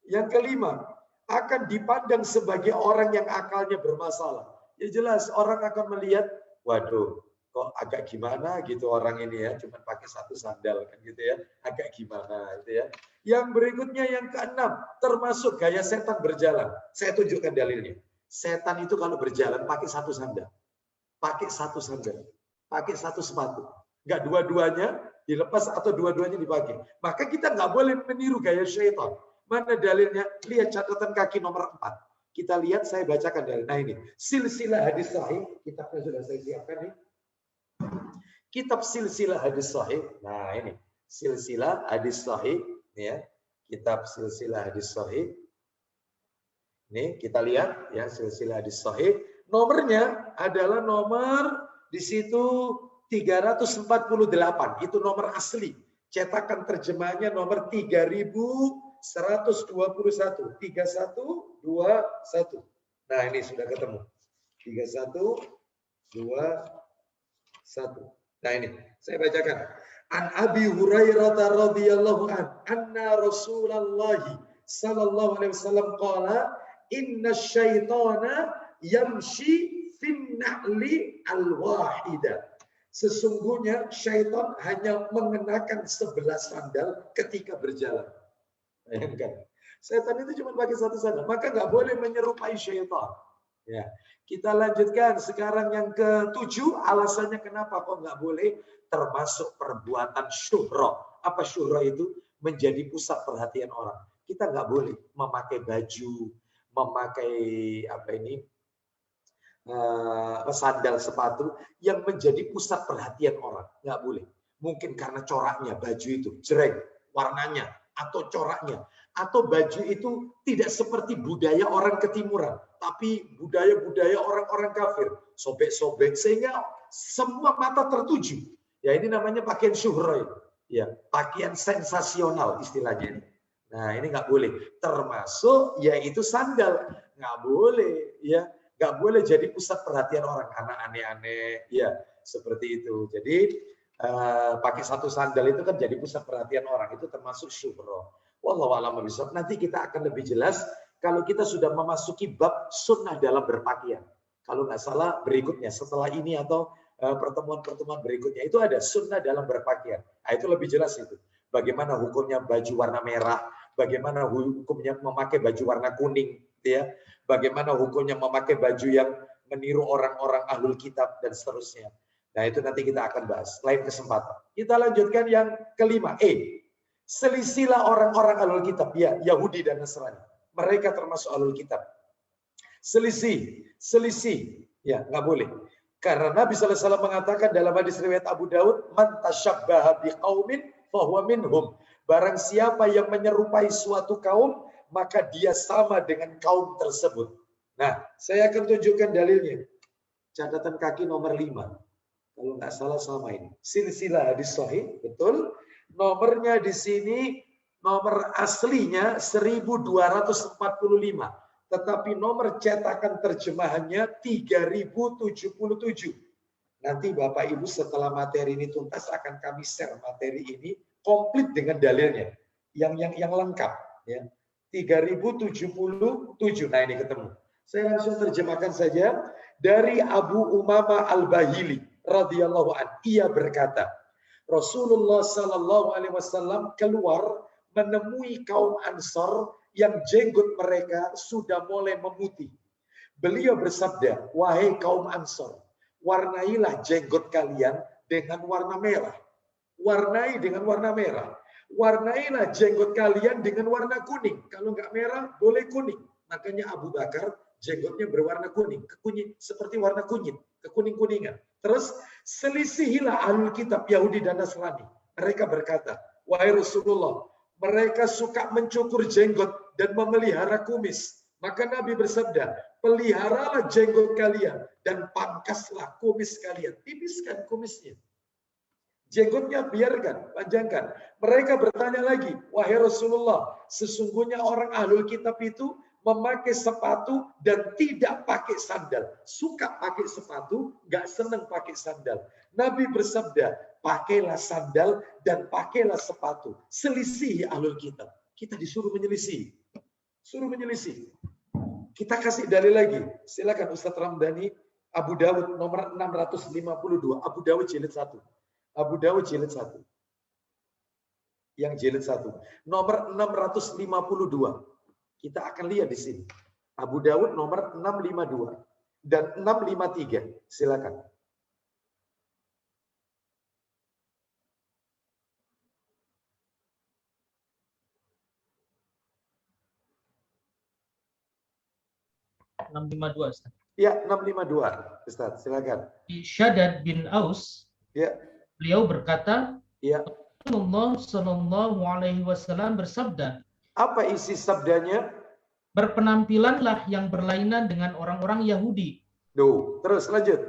Speaker 2: Yang kelima, akan dipandang sebagai orang yang akalnya bermasalah. Ya jelas, orang akan melihat, waduh, kok agak gimana gitu orang ini ya, cuma pakai satu sandal kan gitu ya, agak gimana gitu ya. Yang berikutnya yang keenam, termasuk gaya setan berjalan. Saya tunjukkan dalilnya. Setan itu kalau berjalan pakai satu sandal, pakai satu sandal, pakai satu sepatu, nggak dua-duanya dilepas atau dua-duanya dipakai. Maka kita nggak boleh meniru gaya syaitan. Mana dalilnya? Lihat catatan kaki nomor 4. Kita lihat, saya bacakan dalil. Nah ini, silsilah hadis sahih, kitabnya sudah saya siapkan nih. Kitab silsilah hadis sahih. Nah ini silsilah hadis sahih ya. Kitab silsilah hadis sahih. Ini kita lihat ya, silsilah hadis sahih. Nomornya adalah nomor di situ 348. Itu nomor asli. Cetakan terjemahannya nomor 3121. 3121. Nah ini sudah ketemu. 3121. Nah ini, saya bacakan. An Abi Hurairah radhiyallahu an, anna Rasulullah sallallahu alaihi wasallam qala, inna syaitana yamshi fin na'li al-wahida. Sesungguhnya syaitan hanya mengenakan 11 sandal ketika berjalan. Bayangkan. Setan itu cuma pakai satu sandal, maka nggak boleh menyerupai syaitan. Ya. Kita lanjutkan sekarang yang ke-7, alasannya kenapa kok nggak boleh, termasuk perbuatan syuhra. Apa syuhra itu? Menjadi pusat perhatian orang. Kita nggak boleh memakai baju, memakai sandal sepatu yang menjadi pusat perhatian orang. Nggak boleh. Mungkin karena coraknya baju itu, jreng, warnanya, atau coraknya. Atau baju itu tidak seperti budaya orang ketimuran, tapi budaya-budaya orang-orang kafir, sobek-sobek, sehingga semua mata tertuju. Ya ini namanya pakaian syuhra, ya pakaian sensasional istilahnya. Nah ini nggak boleh, termasuk yaitu sandal, nggak boleh, ya nggak boleh jadi pusat perhatian orang, anak aneh-aneh, ya seperti itu. Jadi pakai satu sandal itu kan jadi pusat perhatian orang, itu termasuk syuhra. Wallahu a'lam bishawab. Nanti kita akan lebih jelas kalau kita sudah memasuki bab sunnah dalam berpakaian. Kalau nggak salah berikutnya setelah ini atau pertemuan-pertemuan berikutnya itu ada sunnah dalam berpakaian. Nah, itu lebih jelas itu. Bagaimana hukumnya baju warna merah, bagaimana hukumnya memakai baju warna kuning, ya. Bagaimana hukumnya memakai baju yang meniru orang-orang ahlul kitab dan seterusnya. Nah, itu nanti kita akan bahas lain kesempatan. Kita lanjutkan yang kelima, selisilah orang-orang ahlul kitab, ya Yahudi dan Nasrani. Mereka termasuk ahlul kitab. Selisih, ya nggak boleh. Karena Nabi SAW mengatakan dalam hadis riwayat Abu Daud, man tasyabbaha biqaumin fahuwa minhum. Barang siapa yang menyerupai suatu kaum, maka dia sama dengan kaum tersebut. Nah, saya akan tunjukkan dalilnya. Catatan kaki nomor 5. Kalau nggak salah sama ini. Silsilah hadis sahih, betul. Nomornya di sini, nomor aslinya 1245. Tetapi nomor cetakan terjemahannya 3077. Nanti Bapak Ibu setelah materi ini tuntas akan kami share materi ini komplit dengan dalilnya. Yang lengkap. Ya. 3077. Nah ini ketemu. Saya langsung terjemahkan saja. Dari Abu Umamah Al-Bahili radhiyallahu anhu. Ia berkata, Rasulullah Sallallahu Alaihi Wasallam keluar menemui kaum Ansar yang jenggot mereka sudah mulai memutih. Beliau bersabda, wahai kaum Ansar, warnailah jenggot kalian dengan warna merah. Warnai dengan warna merah. Warnailah jenggot kalian dengan warna kuning. Kalau nggak merah, boleh kuning. Makanya Abu Bakar jenggotnya berwarna kuning, kekunyit seperti warna kunyit, kekuning-kuningan. Terus selisihilah ahlul kitab Yahudi dan Nasrani. Mereka berkata, wahai Rasulullah, mereka suka mencukur jenggot dan memelihara kumis. Maka Nabi bersabda, peliharalah jenggot kalian dan pangkaslah kumis kalian. Tipiskan kumisnya. Jenggotnya biarkan, panjangkan. Mereka bertanya lagi, wahai Rasulullah, sesungguhnya orang ahlul kitab itu memakai sepatu dan tidak pakai sandal. Suka pakai sepatu, nggak senang pakai sandal. Nabi bersabda, pakailah sandal dan pakailah sepatu. Selisih ahlul kitab. Kita disuruh menyelisih. Suruh menyelisih. Kita kasih dalil lagi. Silakan Ustadz Ramdhani, Abu Dawud nomor 652. Abu Dawud jilid 1. Abu Dawud jilid 1. Yang jilid 1. Nomor 652. Kita akan lihat di sini. Abu Dawud nomor 652 dan 653. Silakan.
Speaker 5: Ustaz.
Speaker 2: Ya, 652. Ustaz, silakan.
Speaker 5: Shaddad bin Aus,
Speaker 2: Ya.
Speaker 5: beliau berkata,
Speaker 2: Ya.
Speaker 5: Rasulullah Shallallahu Alaihi Wasallam bersabda,
Speaker 2: Apa isi sabdanya?
Speaker 5: berpenampilanlah yang berlainan dengan orang-orang Yahudi.
Speaker 2: Duh, terus lanjut.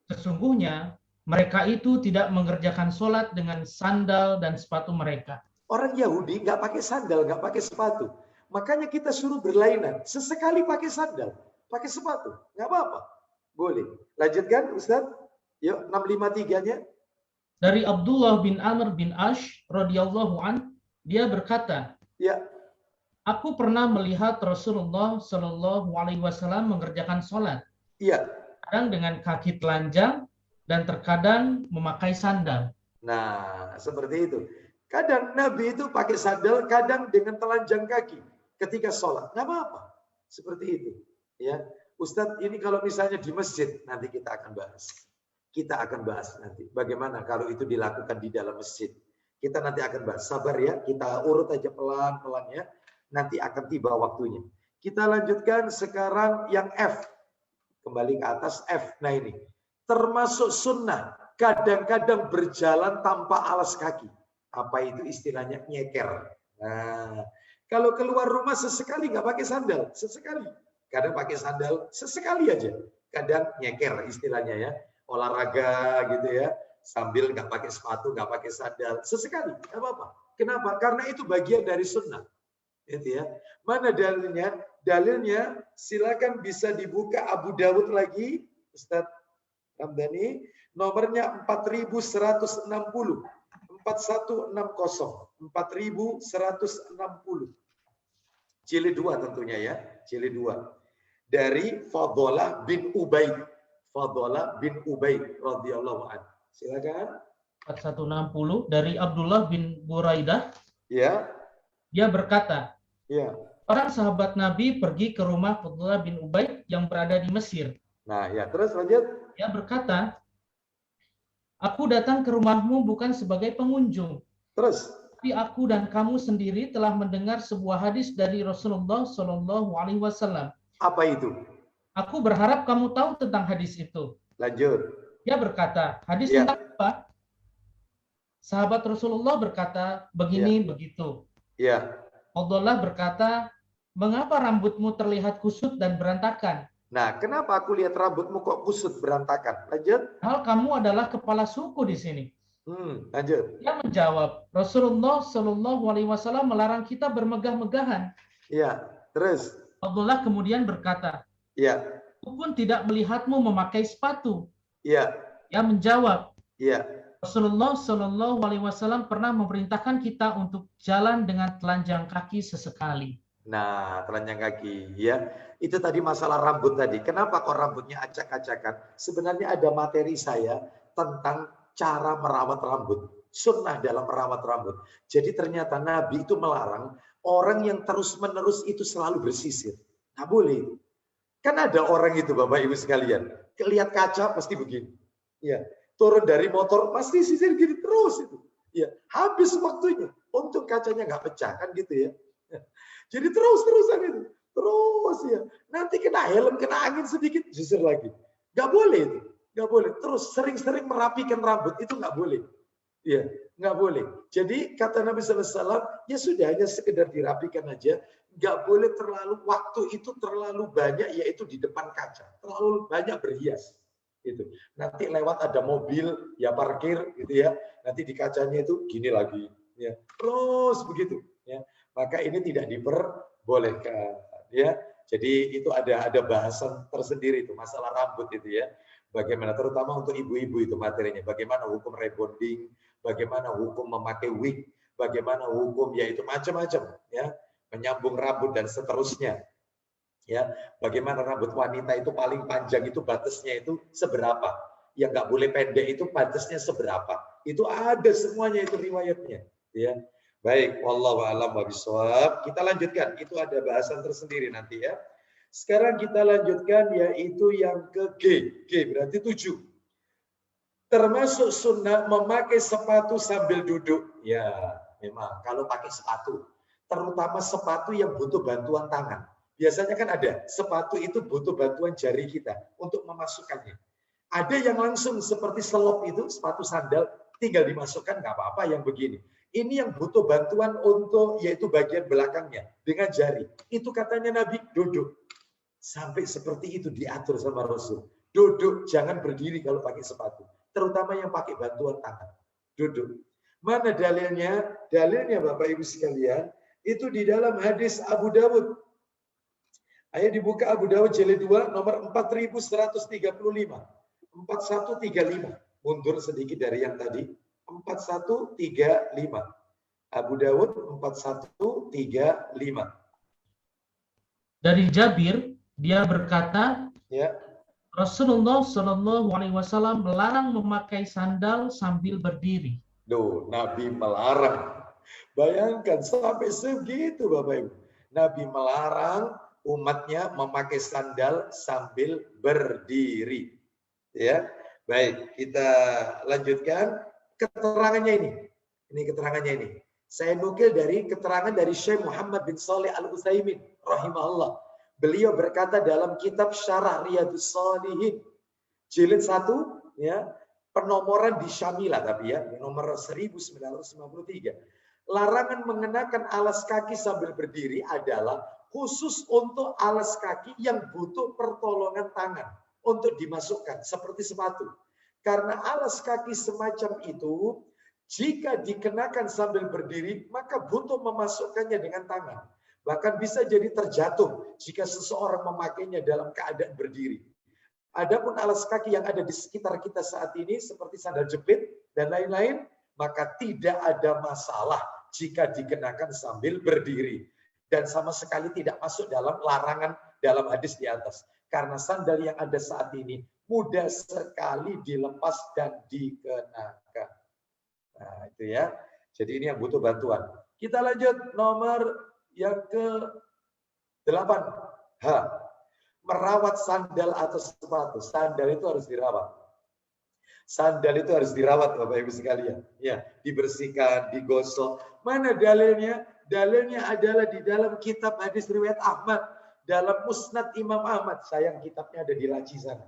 Speaker 5: Sesungguhnya mereka itu tidak mengerjakan sholat dengan sandal dan sepatu mereka.
Speaker 2: Orang Yahudi nggak pakai sandal, nggak pakai sepatu. Makanya kita suruh berlainan. Sesekali pakai sandal, pakai sepatu. Nggak apa-apa. Boleh. Lanjutkan, Ustaz. Yuk, 653-nya.
Speaker 5: Dari Abdullah bin Amr bin Ash radhiyallahu an, dia berkata,
Speaker 2: Ya.
Speaker 5: aku pernah melihat Rasulullah Shallallahu Alaihi Wasallam mengerjakan sholat,
Speaker 2: Iya.
Speaker 5: kadang dengan kaki telanjang dan terkadang memakai sandal.
Speaker 2: Nah, seperti itu. Kadang Nabi itu pakai sandal, kadang dengan telanjang kaki ketika sholat. Nggak apa-apa. Seperti itu. Ya, Ustadz, ini kalau misalnya di masjid, nanti kita akan bahas. Kita akan bahas nanti. Bagaimana kalau itu dilakukan di dalam masjid. Kita nanti akan bahas. Sabar ya, kita urut aja pelan-pelan ya. Nanti akan tiba waktunya. Kita lanjutkan sekarang yang F. Kembali ke atas F. Nah ini. Termasuk sunnah. Kadang-kadang berjalan tanpa alas kaki. Apa itu istilahnya? Nyeker. Nah, kalau keluar rumah sesekali nggak pakai sandal. Sesekali. Kadang pakai sandal. Sesekali aja. Kadang nyeker istilahnya ya. Olahraga gitu ya. Sambil nggak pakai sepatu, nggak pakai sandal. Sesekali. Nggak apa-apa. Kenapa? Karena itu bagian dari sunnah. Itu ya. Mana dalilnya? Dalilnya silakan bisa dibuka Abu Dawud lagi, Ustadz Ramdhani, nomornya 4160. 4160. 4160. Jilid 2 tentunya ya, jilid 2. Dari Fadhalah bin Ubaid. Fadhalah bin Ubaid radhiyallahu anhu. Silakan.
Speaker 5: 4160 dari Abdullah bin Buraidah.
Speaker 2: Ya.
Speaker 5: Dia berkata,
Speaker 2: Ya.
Speaker 5: orang sahabat Nabi pergi ke rumah Fadhalah bin Ubaid yang berada di Mesir.
Speaker 2: Nah, ya, terus lanjut.
Speaker 5: Dia berkata, aku datang ke rumahmu bukan sebagai pengunjung.
Speaker 2: Terus.
Speaker 5: Tapi aku dan kamu sendiri telah mendengar sebuah hadis dari Rasulullah Shallallahu Alaihi Wasallam.
Speaker 2: Apa itu?
Speaker 5: Aku berharap kamu tahu tentang hadis itu.
Speaker 2: Lanjut.
Speaker 5: Dia berkata, hadis
Speaker 2: Ya.
Speaker 5: tentang apa? Sahabat Rasulullah berkata, begini begitu.
Speaker 2: Ya.
Speaker 5: Abdullah berkata, mengapa rambutmu terlihat kusut dan berantakan?
Speaker 2: Nah, kenapa aku lihat rambutmu kok kusut berantakan? Lanjut.
Speaker 5: Hal kamu adalah kepala suku di sini.
Speaker 2: Lanjut.
Speaker 5: Dia menjawab, Rasulullah Shallallahu Alaihi Wasallam melarang kita bermegah-megahan.
Speaker 2: Iya, terus.
Speaker 5: Abdullah kemudian berkata,
Speaker 2: Iya.
Speaker 5: aku pun tidak melihatmu memakai sepatu.
Speaker 2: Iya.
Speaker 5: Dia menjawab,
Speaker 2: Iya.
Speaker 5: Rasulullah Shallallahu Alaihi Wasallam pernah memerintahkan kita untuk jalan dengan telanjang kaki sesekali.
Speaker 2: Nah, telanjang kaki, ya. Itu tadi masalah rambut tadi. Kenapa kok rambutnya acak-acakan? Sebenarnya ada materi saya tentang cara merawat rambut. Sunnah dalam merawat rambut. Jadi ternyata Nabi itu melarang orang yang terus-menerus itu selalu bersisir. Nggak boleh. Kan ada orang itu Bapak Ibu sekalian. Lihat kaca pasti begini. Ya. Turun dari motor pasti sisir gini terus itu. Ya. Habis waktunya. Untung kacanya nggak pecah kan gitu ya. Jadi terus-terusan itu. Terus ya. Nanti kena helm, kena angin sedikit, sisir lagi. Nggak boleh itu. Nggak boleh. Terus sering-sering merapikan rambut. Itu nggak boleh. Ya, nggak boleh. Jadi kata Nabi SAW, ya sudah hanya sekedar dirapikan aja. Nggak boleh terlalu, waktu itu terlalu banyak, yaitu di depan kaca. Terlalu banyak berhias. Gitu. Nanti lewat ada mobil, ya parkir, gitu ya. Nanti di kacanya itu gini lagi. Ya. Terus begitu. Ya. Maka ini tidak diperbolehkan. Ya. Jadi itu ada bahasan tersendiri itu, masalah rambut itu ya. Bagaimana, terutama untuk ibu-ibu itu materinya. Bagaimana hukum rebonding, bagaimana hukum memakai wig, bagaimana hukum yaitu macam-macam ya, menyambung rambut dan seterusnya. Ya, bagaimana rambut wanita itu paling panjang itu batasnya itu seberapa? Yang nggak boleh pendek itu batasnya seberapa? Itu ada semuanya itu riwayatnya, ya. Baik, wallahu a'lam bishawab. Kita lanjutkan, itu ada bahasan tersendiri nanti ya. Sekarang kita lanjutkan yaitu yang ke G. G berarti 7. Termasuk sunnah memakai sepatu sambil duduk. Ya, memang kalau pakai sepatu, terutama sepatu yang butuh bantuan tangan. Biasanya kan ada sepatu itu butuh bantuan jari kita untuk memasukkannya. Ada yang langsung seperti selop itu, sepatu sandal, tinggal dimasukkan, nggak apa-apa yang begini. Ini yang butuh bantuan untuk yaitu bagian belakangnya dengan jari. Itu katanya Nabi duduk. Sampai seperti itu diatur sama Rasul. Duduk, jangan berdiri kalau pakai sepatu. Terutama yang pakai bantuan tangan. Duduk. Mana dalilnya? Dalilnya Bapak Ibu sekalian, itu di dalam hadis Abu Dawud. Ayo dibuka Abu Dawud jilid 2 nomor 4135. 4135. Mundur sedikit dari yang tadi. 4135. Abu Dawud 4135.
Speaker 5: Dari Jabir, dia berkata,
Speaker 2: Ya.
Speaker 5: Rasulullah Shallallahu Alaihi Wasallam melarang memakai sandal sambil berdiri.
Speaker 2: Loh, Nabi melarang. Bayangkan sampai segitu Bapak Ibu. Nabi melarang umatnya memakai sandal sambil berdiri. Ya, baik, kita lanjutkan keterangannya ini. Ini keterangannya ini. Saya nukil dari keterangan dari Syekh Muhammad bin Shalih Al-Utsaimin rahimahullah. Beliau berkata dalam kitab Syarah Riyadhus Shalihin jilid 1 ya, penomoran di Syamila tapi ya, nomor 1953. Larangan mengenakan alas kaki sambil berdiri adalah khusus untuk alas kaki yang butuh pertolongan tangan untuk dimasukkan seperti sepatu. Karena alas kaki semacam itu jika dikenakan sambil berdiri maka butuh memasukkannya dengan tangan. Bahkan bisa jadi terjatuh jika seseorang memakainya dalam keadaan berdiri. Adapun alas kaki yang ada di sekitar kita saat ini seperti sandal jepit dan lain-lain, maka tidak ada masalah jika dikenakan sambil berdiri. Dan sama sekali tidak masuk dalam larangan dalam hadis di atas. Karena sandal yang ada saat ini mudah sekali dilepas dan dikenakan. Nah itu ya. Jadi ini yang butuh bantuan. Kita lanjut nomor yang ke-8. H. Merawat sandal atau sepatu. Sandal itu harus dirawat. Sandal itu harus dirawat Bapak Ibu sekalian. Ya, dibersihkan, digosok. Mana dalilnya? Dalilnya adalah di dalam kitab hadis riwayat Ahmad. Dalam Musnad Imam Ahmad. Sayang kitabnya ada di laci sana.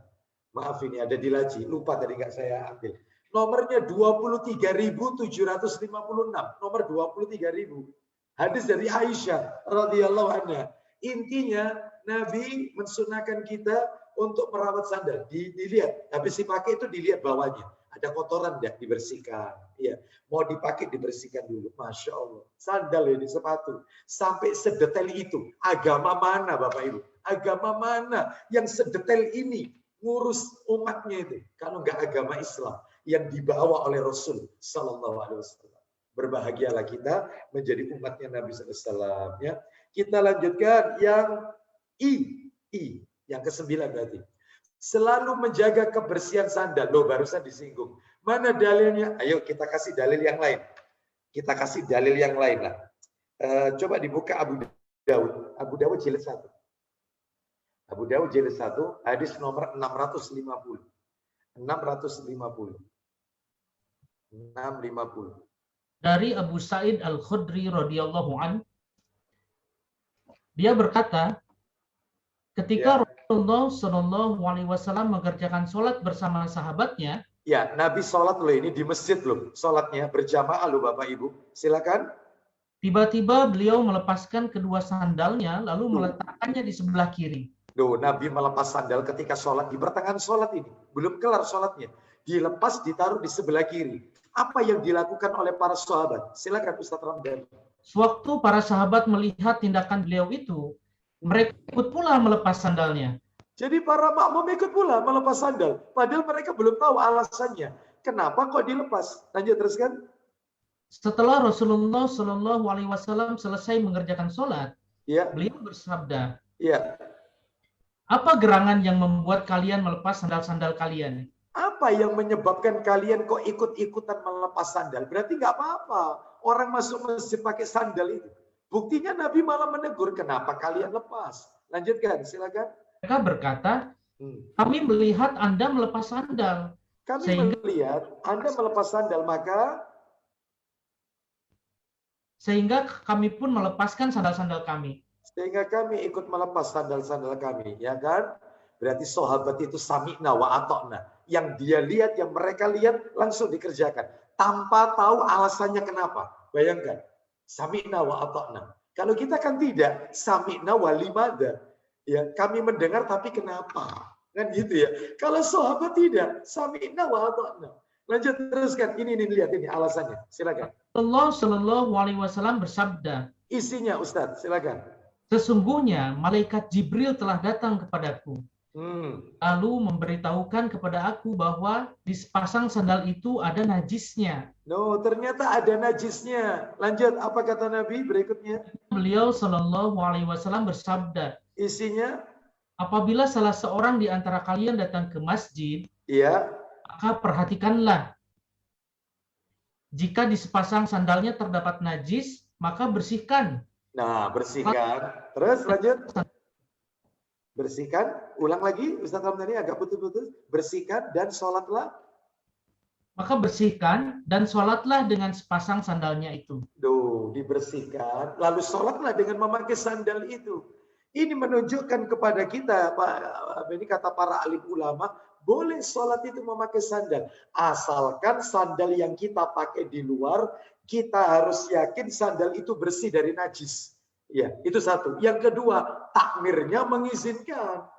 Speaker 2: Maaf ini ada di laci. Lupa tadi nggak saya ambil. Nomornya 23.756. Nomor 23.000. Hadis dari Aisyah radhiyallahu anha. Intinya Nabi mensunahkan kita untuk merawat sandal. Dilihat, habis dipakai itu dilihat bawahnya. Ada kotoran enggak, dibersihkan. Iya, mau dipakai dibersihkan dulu. Masya Allah. Sandal ini sepatu. Sampai sedetail itu. Agama mana Bapak Ibu? Agama mana yang sedetail ini ngurus umatnya itu? Kalau enggak agama Islam yang dibawa oleh Rasul sallallahu alaihi wasallam. Berbahagialah kita menjadi umatnya Nabi SAW. Ya. Kita lanjutkan yang I. Yang ke-9 berarti. Selalu menjaga kebersihan sandal. Loh, barusan disinggung. Mana dalilnya? Ayo kita kasih dalil yang lain. Kita kasih dalil yang lain lah. Coba dibuka Abu Dawud. Abu Dawud jilid 1. Abu Dawud jilid 1, hadis nomor 650. 650.
Speaker 5: Dari Abu Sa'id Al-Khudri radhiyallahu an, dia berkata, ketika Rasulullah Shallallahu Alaihi Wasallam mengerjakan sholat bersama sahabatnya,
Speaker 2: Ya, Nabi sholat loh ini di masjid loh. Sholatnya berjamaah loh Bapak Ibu. Silakan.
Speaker 5: Tiba-tiba beliau melepaskan kedua sandalnya lalu meletakkannya di sebelah kiri.
Speaker 2: Duh, Nabi melepas sandal ketika sholat di pertengahan sholat ini. Belum kelar sholatnya. Dilepas, ditaruh di sebelah kiri. Apa yang dilakukan oleh para sahabat? Silakan Ustaz Ramdan.
Speaker 5: Sewaktu para sahabat melihat tindakan beliau itu, mereka ikut pula melepas sandalnya.
Speaker 2: Jadi para makmum ikut pula melepas sandal. Padahal mereka belum tahu alasannya. Kenapa kok dilepas? Lanjut teruskan.
Speaker 5: Setelah Rasulullah Shallallahu Alaihi Wasallam selesai mengerjakan sholat,
Speaker 2: Ya,
Speaker 5: beliau bersabda,
Speaker 2: ya.
Speaker 5: apa gerangan yang membuat kalian melepas sandal-sandal kalian?
Speaker 2: Apa yang menyebabkan kalian kok ikut-ikutan melepas sandal? Berarti nggak apa-apa. Orang masuk masjid pakai sandal itu. Buktinya Nabi malah menegur, kenapa kalian lepas? Lanjutkan, silakan.
Speaker 5: Mereka berkata, kami melihat Anda melepas sandal.
Speaker 2: Kami melihat Anda melepas sandal,
Speaker 5: sehingga kami pun melepaskan sandal-sandal kami.
Speaker 2: Sehingga kami ikut melepas sandal-sandal kami, ya kan? Berarti sahabat itu sami'na wa ata'na. Yang dia lihat, yang mereka lihat, langsung dikerjakan. Tanpa tahu alasannya kenapa. Bayangkan, sami'na wa ata'na. Kalau kita kan tidak, sami'na wa limada. Ya, kami mendengar tapi kenapa? Kan gitu ya. Kalau sahabat tidak, sami'na wa ata'na. Lanjut teruskan. Ini lihat ini alasannya. Silakan.
Speaker 5: Allah Shallallahu Alaihi Wasallam bersabda.
Speaker 2: Isinya Ustaz, silakan.
Speaker 5: Sesungguhnya malaikat Jibril telah datang kepadaku. Lalu memberitahukan kepada aku bahwa di sepasang sandal itu ada najisnya.
Speaker 2: No, ternyata ada najisnya. Lanjut, apa kata Nabi berikutnya?
Speaker 5: Beliau Shallallahu Alaihi Wasallam bersabda.
Speaker 2: Isinya?
Speaker 5: Apabila salah seorang di antara kalian datang ke masjid,
Speaker 2: iya,
Speaker 5: maka perhatikanlah. Jika di sepasang sandalnya terdapat najis, maka bersihkan.
Speaker 2: Nah, bersihkan. Terus lanjut. Bersihkan. Ulang lagi, Ustaz Ramdhani agak putus-putus. Bersihkan dan sholatlah.
Speaker 5: Maka bersihkan dan sholatlah dengan sepasang sandalnya itu.
Speaker 2: Duh, dibersihkan. Lalu sholatlah dengan memakai sandal itu. Ini menunjukkan kepada kita, Pak, ini kata para alim ulama, boleh sholat itu memakai sandal. Asalkan sandal yang kita pakai di luar, kita harus yakin sandal itu bersih dari najis. Ya, itu satu. Yang kedua, takmirnya mengizinkan.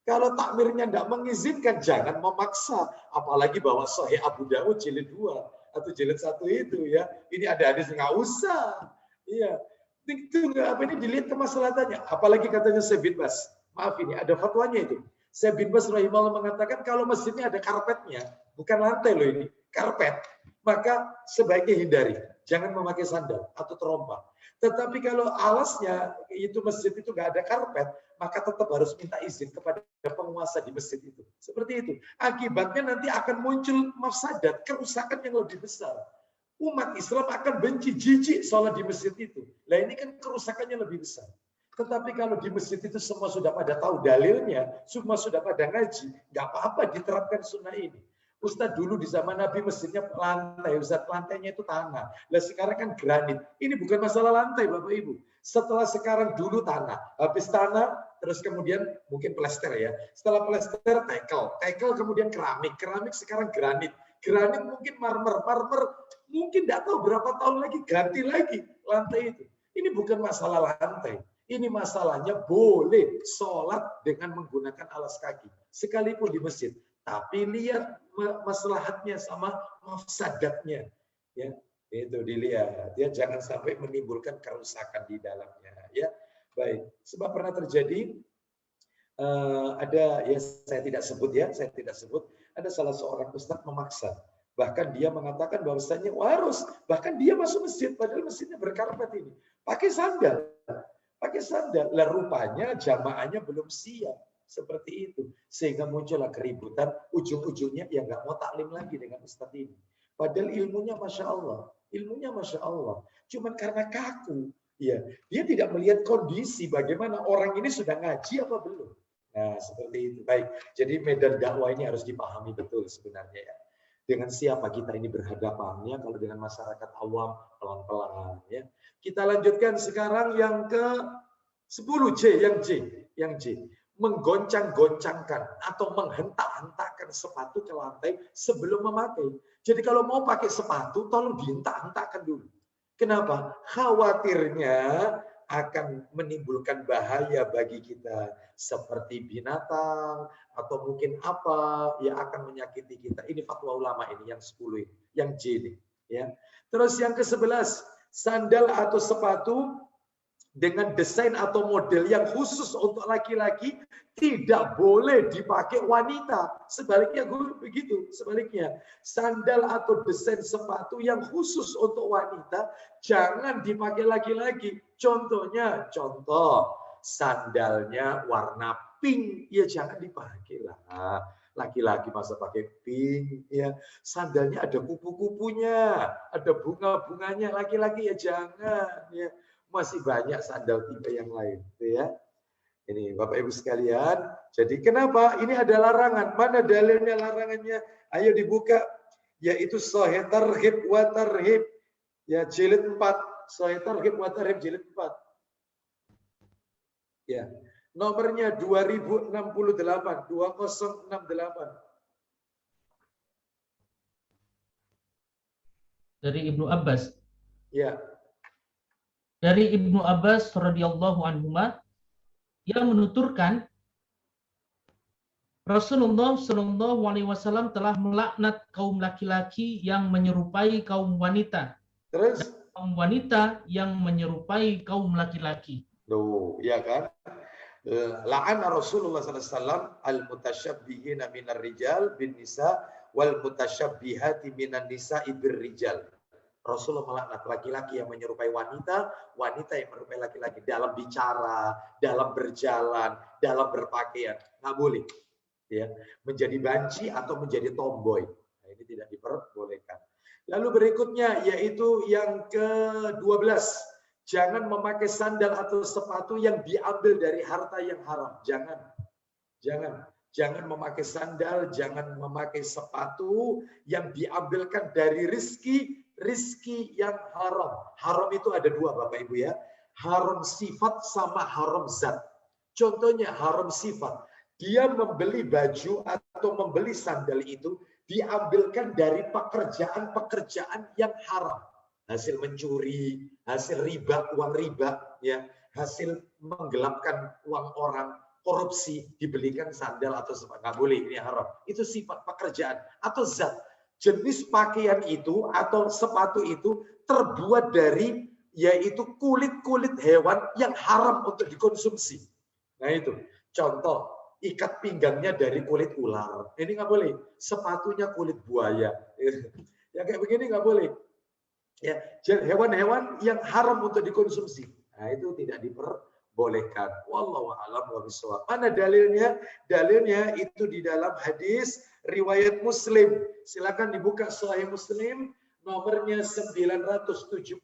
Speaker 2: Kalau takmirnya tidak mengizinkan, jangan memaksa. Apalagi bawa Sahih Abu Dawud jilid 2 atau jilid 1 itu ya. Ini ada hadis nggak usah. Iya. Itu apa ini dilihat kemaslahatannya. Apalagi katanya Syekh bin Baz. Maaf ini ada fatwanya itu. Syekh bin Baz rahimahullah mengatakan kalau masjidnya ada karpetnya, bukan lantai loh ini, karpet, maka sebaiknya hindari. Jangan memakai sandal atau terompa. Tetapi kalau alasnya itu masjid itu nggak ada karpet, maka tetap harus minta izin kepada penguasa di masjid itu. Seperti itu. Akibatnya nanti akan muncul mafsadat, kerusakan yang lebih besar. Umat Islam akan benci, jijik sholat di masjid itu. Nah ini kan kerusakannya lebih besar. Tetapi kalau di masjid itu semua sudah pada tahu dalilnya, semua sudah pada ngaji, nggak apa-apa diterapkan sunnah ini. Ustadz dulu di zaman Nabi masjidnya lantai, Ustadz lantainya itu tanah. Lah sekarang kan granit. Ini bukan masalah lantai Bapak Ibu. Setelah sekarang dulu tanah, habis tanah, terus kemudian mungkin plester ya. Setelah plester tekel kemudian keramik sekarang granit. Granit mungkin marmer mungkin tidak tahu berapa tahun lagi ganti lagi lantai itu. Ini bukan masalah lantai. Ini masalahnya boleh sholat dengan menggunakan alas kaki. Sekalipun di masjid. Tapi lihat maslahatnya sama mafsadatnya. Ya, itu dilihat. Ya, jangan sampai menimbulkan kerusakan di dalamnya. Ya, baik. Sebab pernah terjadi ada ya saya tidak sebut ada salah seorang ustadz memaksa. Bahkan dia mengatakan bahwasanya harus, bahkan dia masuk masjid padahal masjidnya berkarpet ini. Pakai sandal. Lah rupanya jamaahnya belum siap. Seperti itu. Sehingga muncullah keributan. Ujung-ujungnya ya nggak mau taklim lagi dengan ustadz ini. Padahal ilmunya Masya Allah. Cuman karena kaku. Ya, dia tidak melihat kondisi bagaimana orang ini sudah ngaji apa belum. Nah, seperti itu. Baik. Jadi medan dakwah ini harus dipahami betul sebenarnya ya. Dengan siapa kita ini berhadapannya, kalau dengan masyarakat awam pelan-pelan ya. Kita lanjutkan sekarang yang ke 10 yang J. menggoncang-goncangkan atau menghentak-hentakkan sepatu ke lantai sebelum memakai. Jadi kalau mau pakai sepatu, tolong dihentak-hentakkan dulu. Kenapa? Khawatirnya akan menimbulkan bahaya bagi kita, seperti binatang atau mungkin apa yang akan menyakiti kita. Ini fatwa ulama ini yang 10 ini, yang J ini. Ya. Terus yang ke-11, sandal atau sepatu dengan desain atau model yang khusus untuk laki-laki tidak boleh dipakai wanita. Sebaliknya begitu, sebaliknya. Sandal atau desain sepatu yang khusus untuk wanita jangan dipakai laki-laki. Contohnya, sandalnya warna pink, ya jangan dipakai lah. Laki-laki masa pakai pink, ya. Sandalnya ada kupu-kupunya, ada bunga-bunganya, laki-laki ya jangan, ya. Masih banyak sandal tipe yang lain, gitu ya. Ini Bapak Ibu sekalian. Jadi kenapa? Ini ada larangan. Mana dalilnya larangannya? Ayo dibuka. Yaitu Sahih Targhib wa Tarhib. Ya, jilid 4. Sahih Targhib wa Tarhib jilid 4. Ya. Nomornya 2068, 2068.
Speaker 5: Dari Ibnu Abbas.
Speaker 2: Ya.
Speaker 5: Dari Ibnu Abbas radhiyallahu anhuma, yang menuturkan Rasulullah Shallallahu Alaihi Wasallam telah melaknat kaum laki-laki yang menyerupai kaum wanita.
Speaker 2: Terus
Speaker 5: kaum wanita yang menyerupai kaum laki-laki.
Speaker 2: Loh, ya kan? La'ana Rasulullah sallallahu alaihi wasallam al-mutasyabbihina minar rijal bin nisa wal mutasyabbihati minan nisa'i bir rijal. Rasulullah melaknat laki-laki yang menyerupai wanita, wanita yang menyerupai laki-laki dalam bicara, dalam berjalan, dalam berpakaian. Nggak boleh. Ya, menjadi banci atau menjadi tomboy. Nah, ini tidak diperbolehkan. Lalu berikutnya yaitu yang ke-12. Jangan memakai sandal atau sepatu yang diambil dari harta yang haram. Jangan memakai sandal, jangan memakai sepatu yang diambilkan dari rizki yang haram. Haram itu ada dua Bapak Ibu ya. Haram sifat sama haram zat. Contohnya haram sifat. Dia membeli baju atau membeli sandal itu diambilkan dari pekerjaan-pekerjaan yang haram. Hasil mencuri, hasil riba, uang riba, ya, hasil menggelapkan uang orang, korupsi, dibelikan sandal atau sepatu. Nggak boleh, ini haram. Itu sifat pekerjaan atau zat. Jenis pakaian itu atau sepatu itu terbuat dari yaitu kulit-kulit hewan yang haram untuk dikonsumsi. Nah itu, contoh, ikat pinggangnya dari kulit ular. Ini nggak boleh. Sepatunya kulit buaya. Ya kayak begini nggak boleh. Ya, hewan-hewan yang haram untuk dikonsumsi. Nah, itu tidak diperbolehkan. Wallahu a'lam bishawab. Mana dalilnya? Dalilnya itu di dalam hadis riwayat Muslim. Silakan dibuka Sahih Muslim nomornya 971.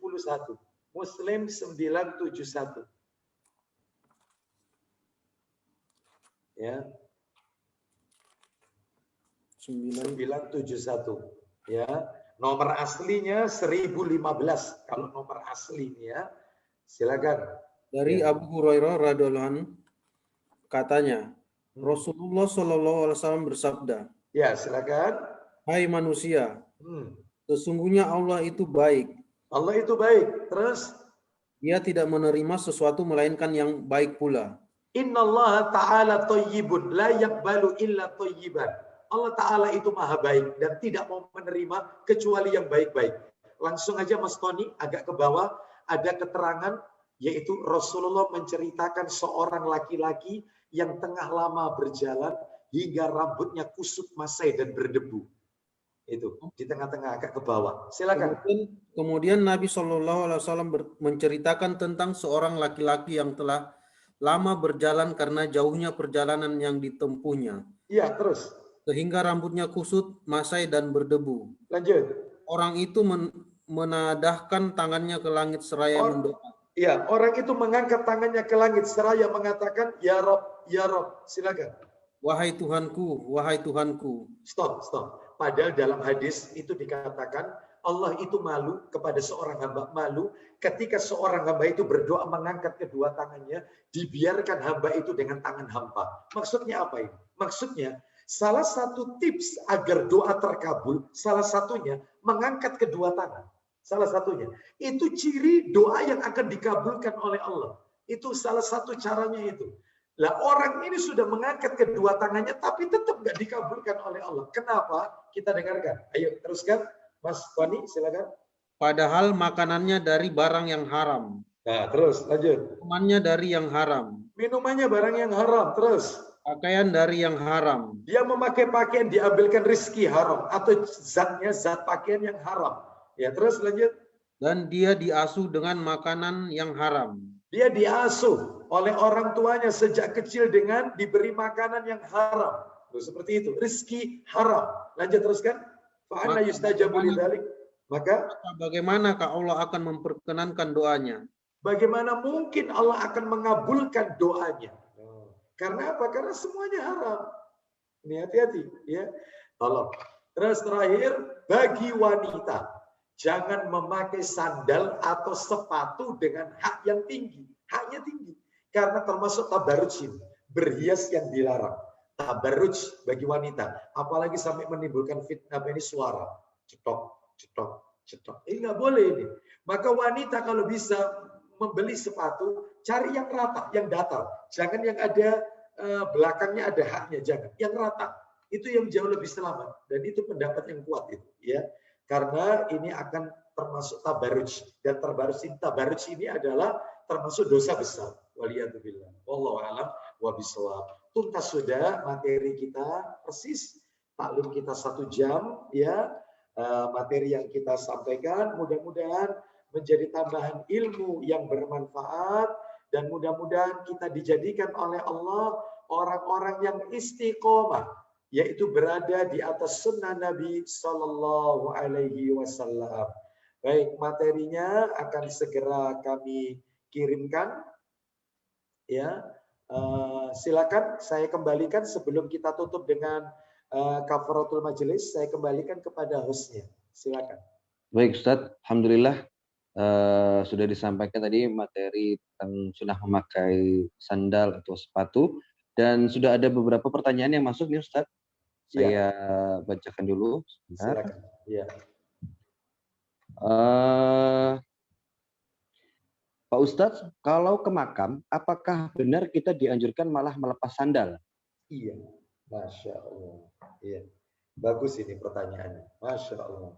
Speaker 2: Muslim 971. Ya. 971. Ya. Nomor aslinya 1015. Kalau nomor aslinya, silakan.
Speaker 4: Dari Abu Hurairah radhiyallahu anhu katanya, Rasulullah Shallallahu Alaihi Wasallam bersabda,
Speaker 2: ya silakan.
Speaker 4: Hai manusia, sesungguhnya Allah itu baik.
Speaker 2: Allah itu baik. Terus?
Speaker 4: Dia tidak menerima sesuatu melainkan yang baik pula.
Speaker 2: Innallaha ta'ala thayyibun la yaqbalu illa thayyiban. Allah Ta'ala itu maha baik dan tidak mau menerima kecuali yang baik-baik. Langsung aja Mas Tony agak ke bawah ada keterangan yaitu Rasulullah menceritakan seorang laki-laki yang tengah lama berjalan hingga rambutnya kusut masai dan berdebu. Itu di tengah-tengah agak ke bawah. Silakan.
Speaker 4: Kemudian Nabi Shallallahu Alaihi Wasallam menceritakan tentang seorang laki-laki yang telah lama berjalan karena jauhnya perjalanan yang ditempuhnya.
Speaker 2: Iya, terus.
Speaker 4: Sehingga rambutnya kusut, masai dan berdebu.
Speaker 2: Lanjut.
Speaker 4: Orang itu menadahkan tangannya ke langit seraya mendoa.
Speaker 2: Iya, orang itu mengangkat tangannya ke langit seraya mengatakan, Ya Rob, Ya Rob. Silakan.
Speaker 4: Wahai Tuhanku, wahai Tuhanku.
Speaker 2: Stop. Padahal dalam hadis itu dikatakan Allah itu malu kepada seorang hamba, malu ketika seorang hamba itu berdoa mengangkat kedua tangannya, dibiarkan hamba itu dengan tangan hampa. Maksudnya apa ini? Maksudnya salah satu tips agar doa terkabul, salah satunya mengangkat kedua tangan. Salah satunya. Itu ciri doa yang akan dikabulkan oleh Allah. Itu salah satu caranya itu. Lah orang ini sudah mengangkat kedua tangannya tapi tetap nggak dikabulkan oleh Allah. Kenapa? Kita dengarkan. Ayo teruskan, Mas Wani, silakan.
Speaker 4: Padahal makanannya dari barang yang haram.
Speaker 2: Nah, terus lanjut.
Speaker 4: Minumannya dari yang haram.
Speaker 2: Minumannya barang yang haram, terus.
Speaker 4: Pakaian dari yang haram.
Speaker 2: Dia memakai pakaian diambilkan rizki haram atau zatnya zat pakaian yang haram. Ya, terus lanjut.
Speaker 4: Dan dia diasuh dengan makanan yang haram.
Speaker 2: Dia diasuh oleh orang tuanya sejak kecil dengan diberi makanan yang haram. Loh, seperti itu, rizki haram. Lanjut teruskan. Fa'anna yustajabu lidzalik. Maka
Speaker 4: bagaimanakah Allah akan memperkenankan doanya?
Speaker 2: Bagaimana mungkin Allah akan mengabulkan doanya? Karena apa? Karena semuanya haram. Ini hati-hati, ya. Tolong. Terus terakhir, bagi wanita jangan memakai sandal atau sepatu dengan hak yang tinggi. Haknya tinggi. Karena termasuk tabarruj, berhias yang dilarang. Tabarruj bagi wanita. Apalagi sampai menimbulkan fitnah, ini suara. Cetok, cetok, cetok. Ini nggak boleh ini. Maka wanita kalau bisa membeli sepatu, cari yang rata, yang datar. Jangan yang ada belakangnya ada haknya, jangan. Yang rata. Itu yang jauh lebih selamat. Dan itu pendapat yang kuat itu, ya. Karena ini akan termasuk tabarruj, dan tabarruj ini adalah termasuk dosa besar. Waliyadzubillah. Wallahu a'lam wa bishawab. Tuntas sudah materi kita persis. Taklim kita 1 jam, ya. Materi yang kita sampaikan mudah-mudahan menjadi tambahan ilmu yang bermanfaat, dan mudah-mudahan kita dijadikan oleh Allah orang-orang yang istiqomah, yaitu berada di atas sunnah Nabi Sallallahu Alaihi Wasallam. Baik, materinya akan segera kami kirimkan. Ya, silakan saya kembalikan sebelum kita tutup dengan kafaratul majelis. Saya kembalikan kepada hostnya. Silakan.
Speaker 1: Baik Ustadz, alhamdulillah sudah disampaikan tadi materi tentang sunnah memakai sandal atau sepatu, dan sudah ada beberapa pertanyaan yang masuk nih Ustadz. Saya bacakan dulu. Sebentar.
Speaker 2: Ya.
Speaker 1: Pak Ustadz, kalau ke makam, apakah benar kita dianjurkan malah melepas sandal?
Speaker 2: Iya, Masya Allah. Iya. Bagus ini pertanyaannya. Masya Allah.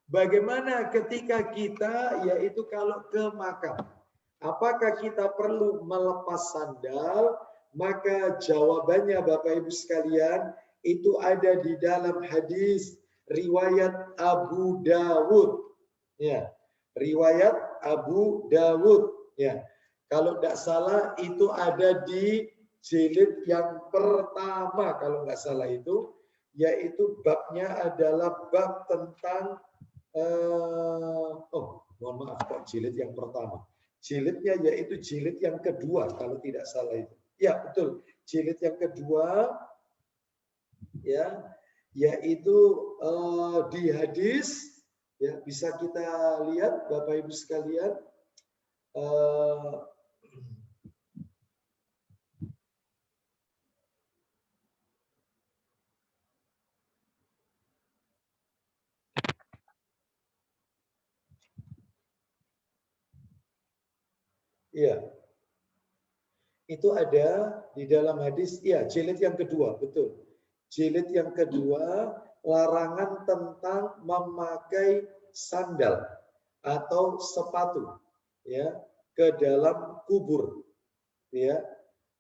Speaker 2: Bagaimana ketika kita, yaitu kalau ke makam, apakah kita perlu melepas sandal? Maka jawabannya Bapak Ibu sekalian, itu ada di dalam hadis riwayat Abu Dawud. Ya, riwayat Abu Dawud. Ya, kalau tidak salah itu ada di jilid yang pertama, kalau nggak salah itu, yaitu babnya adalah bab tentang mohon maaf kok jilid yang pertama. Jilidnya yaitu jilid yang kedua kalau tidak salah itu. Ya, betul. Jilid yang kedua ya, yaitu di hadis, ya, bisa kita lihat Bapak Ibu sekalian. Iya. Itu ada di dalam hadis, iya, jilid yang kedua, betul. Jilid yang kedua, larangan tentang memakai sandal atau sepatu, ya, ke dalam kubur, ya,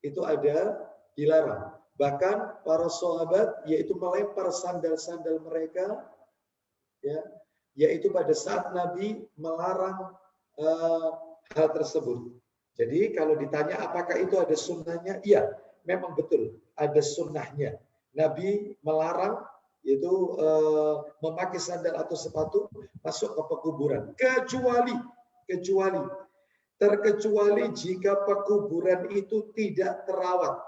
Speaker 2: itu ada, dilarang. Bahkan para sahabat, yaitu melempar sandal-sandal mereka, ya, yaitu pada saat Nabi melarang hal tersebut. Jadi kalau ditanya apakah itu ada sunnahnya? Iya, memang betul ada sunnahnya. Nabi melarang yaitu memakai sandal atau sepatu masuk ke pekuburan. Terkecuali jika pekuburan itu tidak terawat.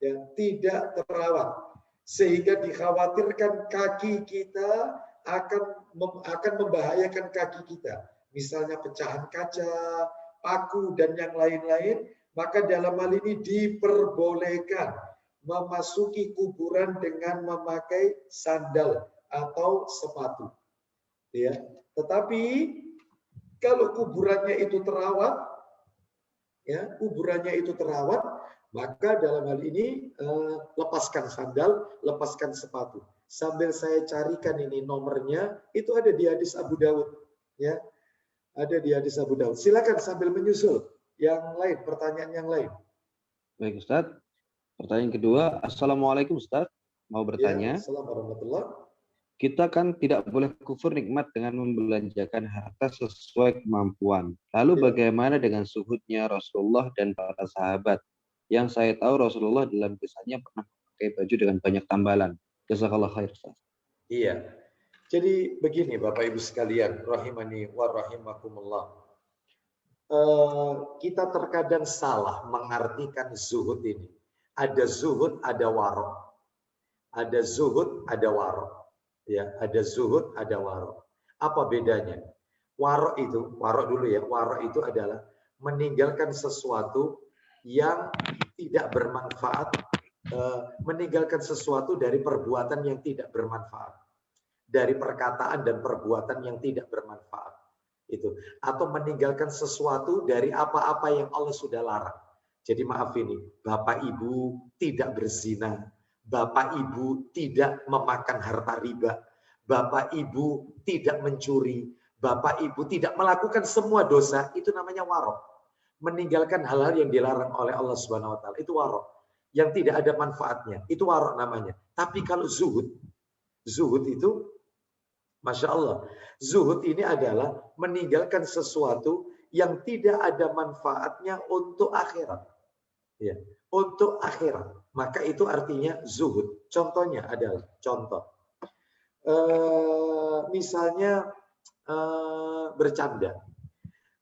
Speaker 2: Ya, tidak terawat. Sehingga dikhawatirkan kaki kita akan akan membahayakan kaki kita, misalnya pecahan kaca, paku dan yang lain-lain, maka dalam hal ini diperbolehkan memasuki kuburan dengan memakai sandal atau sepatu. Ya, tetapi kalau kuburannya itu terawat, ya, kuburannya itu terawat, maka dalam hal ini lepaskan sandal, lepaskan sepatu. Sambil saya carikan ini nomornya, itu ada di hadis Abu Dawud, ya, ada di hadis Abu Dawud. Silakan sambil menyusul yang lain, pertanyaan yang lain.
Speaker 1: Baik Ustaz. Pertanyaan kedua, Assalamualaikum Ustaz. Mau bertanya.
Speaker 2: Ya, Assalamualaikum warahmatullahi.
Speaker 1: Kita kan tidak boleh kufur nikmat dengan membelanjakan harta sesuai kemampuan. Lalu bagaimana dengan zuhudnya Rasulullah dan para sahabat? Yang saya tahu Rasulullah dalam kisahnya pernah pakai baju dengan banyak tambalan. Jazakallah khair, Ustaz.
Speaker 2: Iya. Jadi begini Bapak Ibu sekalian, rahimani wa rahimakumullah. Kita terkadang salah mengartikan zuhud ini. Ada zuhud, ada warok. Ada zuhud, ada warok. Ya, ada zuhud, ada warok. Apa bedanya? Warok itu, warok dulu ya. Warok itu adalah meninggalkan sesuatu yang tidak bermanfaat, meninggalkan sesuatu dari perbuatan yang tidak bermanfaat, dari perkataan dan perbuatan yang tidak bermanfaat. Itu, atau meninggalkan sesuatu dari apa-apa yang Allah sudah larang. Jadi maaf ini, Bapak Ibu tidak berzina, Bapak Ibu tidak memakan harta riba, Bapak Ibu tidak mencuri, Bapak Ibu tidak melakukan semua dosa, itu namanya warok. Meninggalkan hal-hal yang dilarang oleh Allah Subhanahu wa taala, itu warok. Yang tidak ada manfaatnya, itu warok namanya. Tapi kalau zuhud, zuhud itu Masya Allah, zuhud ini adalah meninggalkan sesuatu yang tidak ada manfaatnya untuk akhirat. Ya, untuk akhirat. Maka itu artinya zuhud. Contohnya adalah, contoh. Misalnya bercanda.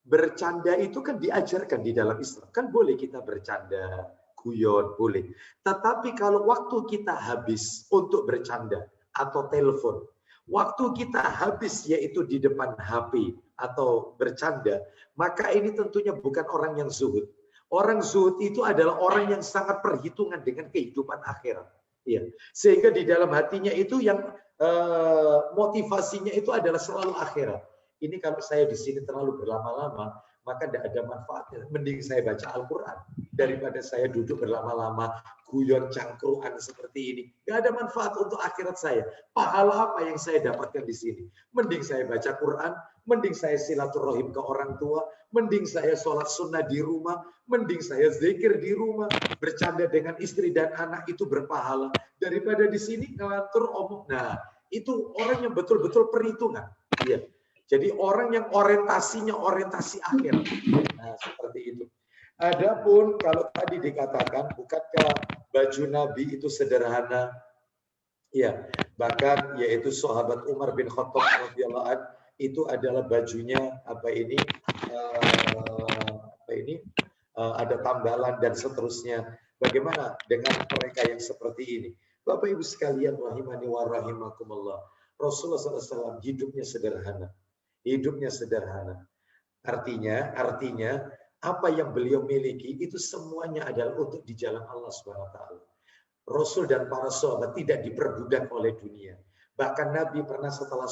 Speaker 2: Bercanda itu kan diajarkan di dalam Islam. Kan boleh kita bercanda, guyon, boleh. Tetapi kalau waktu kita habis untuk bercanda atau telepon, waktu kita habis yaitu di depan HP atau bercanda, maka ini tentunya bukan orang yang zuhud. Orang zuhud itu adalah orang yang sangat perhitungan dengan kehidupan akhirat. Ya. Sehingga di dalam hatinya itu yang motivasinya itu adalah selalu akhirat. Ini kalau saya di sini terlalu berlama-lama, maka tidak ada manfaatnya. Mending saya baca Al-Quran daripada saya duduk berlama-lama guyon cangkruan seperti ini. Tidak ada manfaat untuk akhirat saya. Pahala apa yang saya dapatkan di sini? Mending saya baca Quran, mending saya silaturahim ke orang tua, mending saya sholat sunnah di rumah, mending saya zikir di rumah, bercanda dengan istri dan anak itu berpahala daripada di sini ngelantur omong. Nah, itu orang yang betul-betul perhitungan. Iya. Jadi orang yang orientasinya orientasi akhir. Nah, seperti itu. Adapun kalau tadi dikatakan, bukankah baju Nabi itu sederhana? Ya, bahkan yaitu sahabat Umar bin Khattab radhiyallahu anhu itu adalah bajunya ada tambalan dan seterusnya. Bagaimana dengan mereka yang seperti ini? Bapak Ibu sekalian rahimani wa rahimakumullah. Rasulullah SAW hidupnya sederhana. Hidupnya sederhana. Artinya apa yang beliau miliki itu semuanya adalah untuk di jalan Allah Subhanahu wa taala. Rasul dan para sahabat tidak diperbudak oleh dunia. Bahkan Nabi pernah setelah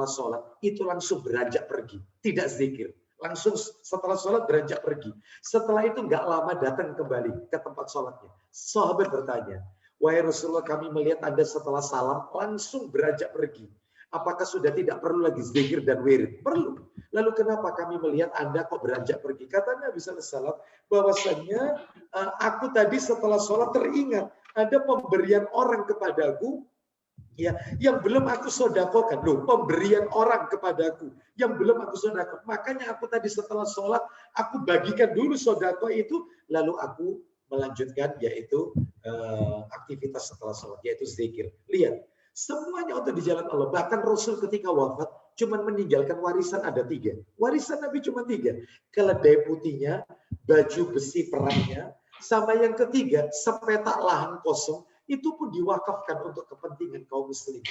Speaker 2: sholat itu langsung beranjak pergi, tidak zikir. Langsung setelah sholat beranjak pergi. Setelah itu nggak lama datang kembali ke tempat sholatnya. Sahabat bertanya, wahai Rasulullah, kami melihat Anda setelah salam langsung beranjak pergi. Apakah sudah tidak perlu lagi zikir dan wirid? Perlu. Lalu kenapa kami melihat Anda kok beranjak pergi? Kata Nabi SAW bahwasanya aku tadi setelah sholat teringat ada pemberian orang kepadaku ya yang belum aku sodakokan. Loh, pemberian orang kepadaku yang belum aku sodakokan. Makanya aku tadi setelah sholat aku bagikan dulu sodako itu, lalu aku melanjutkan yaitu aktivitas setelah sholat yaitu zikir. Lihat. Semuanya untuk di jalan Allah. Bahkan Rasul ketika wafat cuma meninggalkan warisan ada 3. Warisan Nabi cuma 3. Keledai putihnya, baju besi perangnya, sama yang ketiga sepetak lahan kosong itu pun diwakafkan untuk kepentingan kaum muslimin.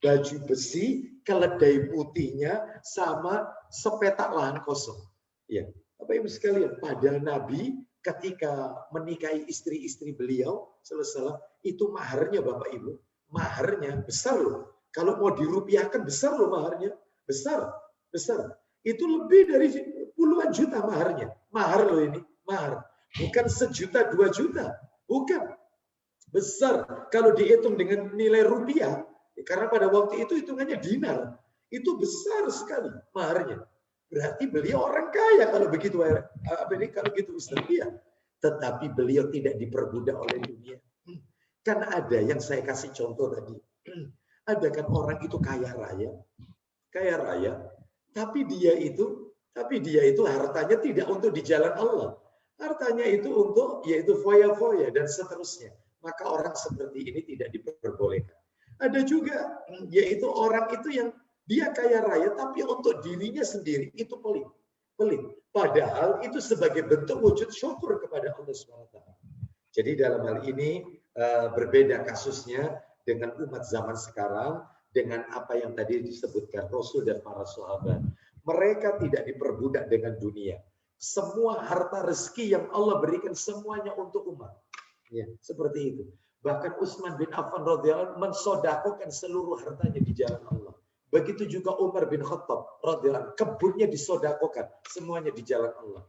Speaker 2: baju besi, keledai putihnya, sama sepetak lahan kosong. Ya, Bapak Ibu sekalian, padahal Nabi ketika menikahi istri-istri beliau, selesai itu maharnya Bapak Ibu, maharnya besar loh. Kalau mau dirupiahkan besar loh maharnya, besar. Itu lebih dari puluhan juta maharnya. Mahar loh ini, mahar. Bukan 1 juta, 2 juta, bukan. Besar. Kalau dihitung dengan nilai rupiah, karena pada waktu itu hitungannya dinar, itu besar sekali maharnya. Berarti beliau orang kaya kalau begitu, kalau gitu Ustaz. Iya. Tetapi beliau tidak diperbudak oleh dunia. Kan ada yang saya kasih contoh tadi. Ada kan orang itu kaya raya, tapi dia itu hartanya tidak untuk di jalan Allah. Hartanya itu untuk yaitu foya-foya dan seterusnya. Maka orang seperti ini tidak diperbolehkan. Ada juga yaitu orang itu yang dia kaya raya tapi untuk dirinya sendiri itu pelit. Padahal itu sebagai bentuk wujud syukur kepada Allah SWT. Jadi dalam hal ini berbeda kasusnya dengan umat zaman sekarang dengan apa yang tadi disebutkan Rasul dan para sahabat. Mereka tidak diperbudak dengan dunia. Semua harta rezeki yang Allah berikan semuanya untuk umat. Ya, seperti itu. Bahkan Utsman bin Affan radhiyallahu anhu mensodakokan seluruh hartanya di jalan Allah. Begitu juga Umar bin Khattab radhiyallahu anhu, kebunnya disodakokan semuanya di jalan Allah.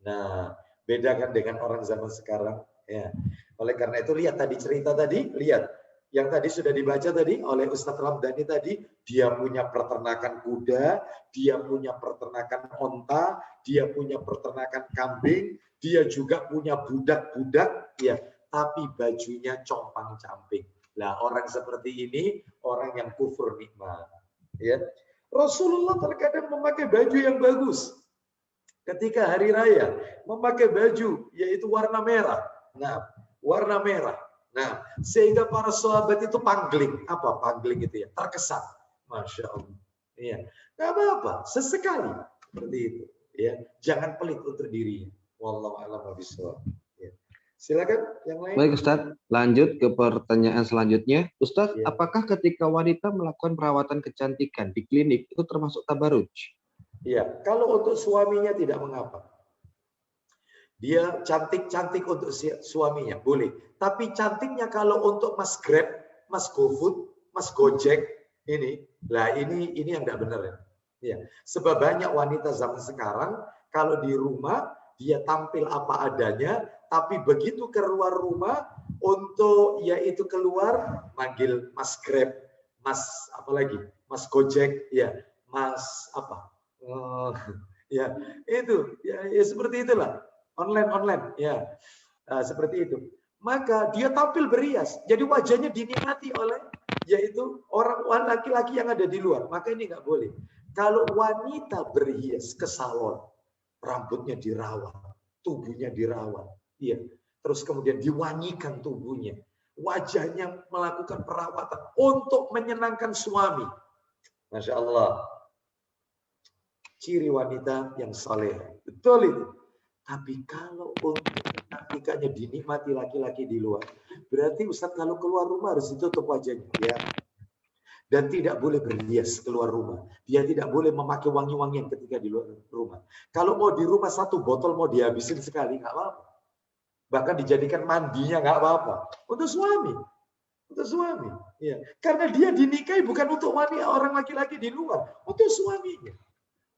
Speaker 2: Nah, bedakan dengan orang zaman sekarang. Ya. Oleh karena itu lihat tadi cerita tadi, lihat yang tadi sudah dibaca tadi oleh Ustadz Ramdhani tadi, dia punya peternakan kuda, dia punya peternakan onta, dia punya peternakan kambing, dia juga punya budak-budak, ya, tapi bajunya compang-camping. Lah orang seperti ini orang yang kufur nikmat. Ya. Rasulullah terkadang memakai baju yang bagus. Ketika hari raya memakai baju yaitu warna merah. Nah, warna merah. Nah, sehingga para sahabat itu pangling. Apa pangling itu ya? Terkesan. Masya Allah. Iya. Nggak apa-apa. Sesekali. Seperti itu. Ya. Jangan pelit untuk dirinya. Wallahu a'lam bishawab. Ya. Silakan yang lain.
Speaker 1: Baik Ustadz, lanjut ke pertanyaan selanjutnya. Ustadz,
Speaker 2: Ya.
Speaker 1: apakah ketika wanita melakukan perawatan kecantikan di klinik itu termasuk tabaruj?
Speaker 2: Iya, kalau untuk suaminya tidak mengapa. Dia cantik-cantik untuk suaminya, boleh. Tapi cantiknya kalau untuk Mas Grab, Mas GoFood, Mas Gojek, ini yang tidak benar ya. Ya. Sebab banyak wanita zaman sekarang, kalau di rumah, dia tampil apa adanya, tapi begitu keluar rumah, untuk yaitu keluar, manggil Mas Grab, Mas apa lagi, Mas Gojek, ya, Mas apa, ya itu, ya seperti itulah. Online ya seperti itu. Maka dia tampil berias, jadi wajahnya dinikmati oleh yaitu orang laki-laki yang ada di luar. Maka ini nggak boleh. Kalau wanita berhias ke salon, rambutnya dirawat, tubuhnya dirawat, iya. Terus kemudian diwangikan tubuhnya, wajahnya melakukan perawatan untuk menyenangkan suami. Masya Allah, ciri wanita yang saleh, betul itu. Tapi kalau untuk kecantikannya dinikmati laki-laki di luar, berarti Ustaz kalau keluar rumah harus ditutup wajahnya, ya. Dan tidak boleh berhias keluar rumah. Dia tidak boleh memakai wangi-wangian ketika di luar rumah. Kalau mau di rumah 1 botol mau dihabisin sekali, nggak apa-apa. Bahkan dijadikan mandinya nggak apa-apa. Untuk suami. Untuk suami. Ya. Karena dia dinikahi bukan untuk wanita orang laki-laki di luar. Untuk suaminya.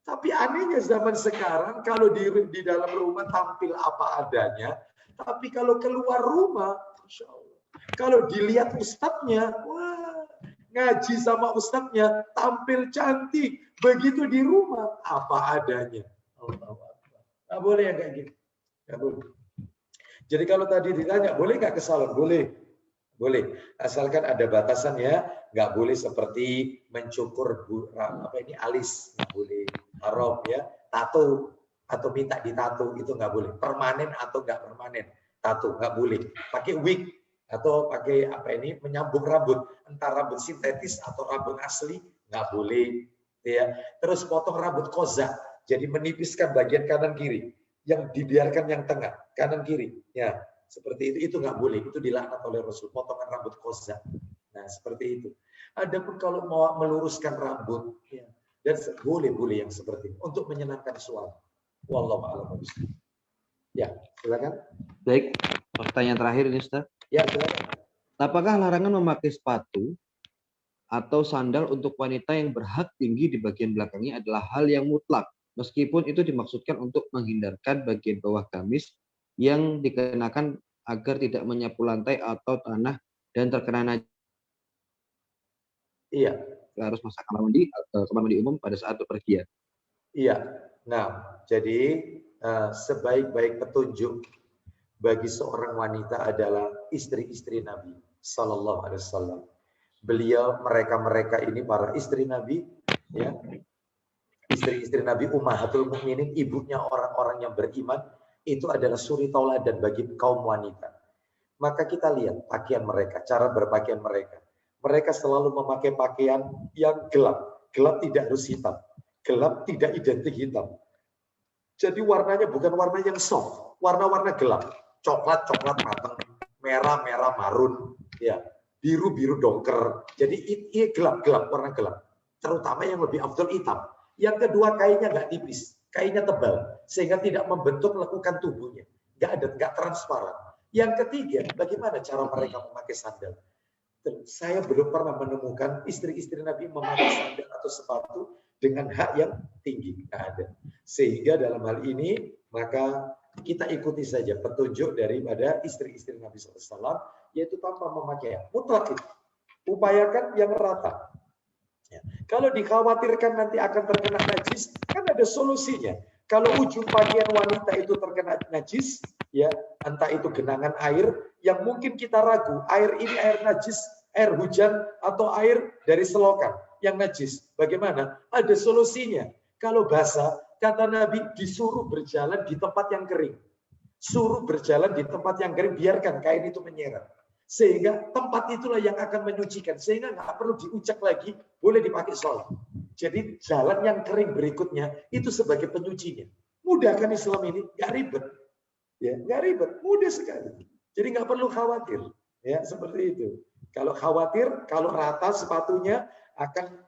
Speaker 2: Tapi anehnya zaman sekarang kalau di dalam rumah tampil apa adanya, tapi kalau keluar rumah, Masya Allah, kalau dilihat ustadznya, wah, ngaji sama ustadznya, tampil cantik, begitu di rumah apa adanya. Nggak boleh yang kayak gitu, nggak boleh. Jadi kalau tadi ditanya, boleh nggak ke salon? Boleh. Boleh, asalkan ada batasan ya, nggak boleh seperti mencukur alis, nggak boleh, haram ya, tato atau minta ditato itu nggak boleh, permanen atau nggak permanen, tato nggak boleh, pakai wig atau pakai menyambung rambut, entah rambut sintetis atau rambut asli nggak boleh, ya. Terus potong rambut koza, jadi menipiskan bagian kanan kiri, yang dibiarkan yang tengah, kanan kiri, ya. Seperti itu nggak boleh, itu dilaknat oleh Rasul, potongan rambut koza. Nah, seperti itu. Adapun kalau mau meluruskan rambut, ya, dan boleh yang seperti ini untuk menyenangkan suami. Wallahu a'lam bishawab. Ya, silakan.
Speaker 1: Baik, pertanyaan terakhir ini Ustaz.
Speaker 2: Ya, silakan.
Speaker 1: Apakah larangan memakai sepatu atau sandal untuk wanita yang berhak tinggi di bagian belakangnya adalah hal yang mutlak, meskipun itu dimaksudkan untuk menghindarkan bagian bawah gamis yang dikenakan agar tidak menyapu lantai atau tanah dan terkena najis.
Speaker 2: Iya.
Speaker 1: Harus masa kamar mandi umum pada saat bepergian.
Speaker 2: Iya. Nah, jadi sebaik-baik petunjuk bagi seorang wanita adalah istri-istri Nabi Sallallahu Alaihi Wasallam. Beliau, mereka ini para istri Nabi, ya, istri-istri Nabi Ummahatul Mukminin, ibunya orang-orang yang beriman, itu adalah suri tauladan bagi kaum wanita. Maka kita lihat pakaian mereka, cara berpakaian mereka. Mereka selalu memakai pakaian yang gelap. Gelap tidak harus hitam. Gelap tidak identik hitam. Jadi warnanya bukan warna yang soft, warna-warna gelap. Coklat matang, merah marun, ya, biru dongker. Jadi ini gelap, warna gelap. Terutama yang lebih afdal hitam. Yang kedua, kainnya nggak tipis, kainnya tebal, sehingga tidak membentuk lekukan tubuhnya. Nggak transparan. Yang ketiga, bagaimana cara mereka memakai sandal? Saya belum pernah menemukan istri-istri Nabi memakai sandal atau sepatu dengan hak yang tinggi. Nggak ada. Sehingga dalam hal ini, maka kita ikuti saja petunjuk daripada istri-istri Nabi SAW, yaitu tanpa memakai mutlak itu. Upayakan yang rata. Ya. Kalau dikhawatirkan nanti akan terkena najis, kan ada solusinya. Kalau ujung pakaian wanita itu terkena najis, ya, entah itu genangan air yang mungkin kita ragu, air ini air najis, air hujan atau air dari selokan yang najis. Bagaimana? Ada solusinya. Kalau basah, kata Nabi, disuruh berjalan di tempat yang kering. Suruh berjalan di tempat yang kering, biarkan kain itu menyeret. Sehingga tempat itulah yang akan menyucikan. Sehingga nggak perlu diucek lagi, boleh dipakai sholat. Jadi jalan yang kering berikutnya, itu sebagai penyucinya. Mudah kan Islam ini? Nggak ribet. Ya, nggak ribet, mudah sekali. Jadi nggak perlu khawatir. Ya, seperti itu. Kalau khawatir, kalau rata sepatunya akan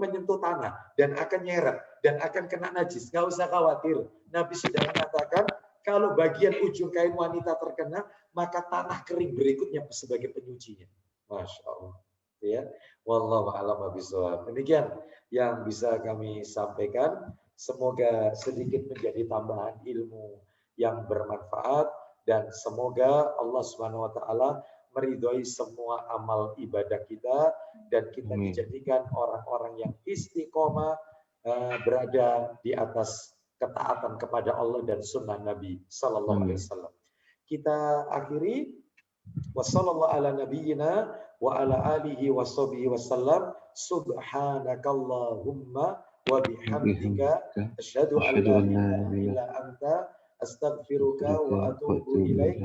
Speaker 2: menyentuh tanah dan akan nyeret dan akan kena najis. Nggak usah khawatir. Nabi sudah mengatakan kalau bagian ujung kain wanita terkena, maka tanah kering berikutnya sebagai penyucinya. Masya Allah. Ya, wallahu a'lam bishawab. Demikian yang bisa kami sampaikan. Semoga sedikit menjadi tambahan ilmu yang bermanfaat dan semoga Allah Subhanahu wa taala meridhoi semua amal ibadah kita dan kita dijadikan orang-orang yang istiqomah berada di atas ketaatan kepada Allah dan sunnah Nabi Sallallahu Alaihi Wasallam. Kita akhiri wassallallahu ala nabiyyina wa ala alihi washabihi wasallam subhanakallahumma wa bihamdika asyhadu an la ilaha illa anta astaghfiruka wa atubu ilaik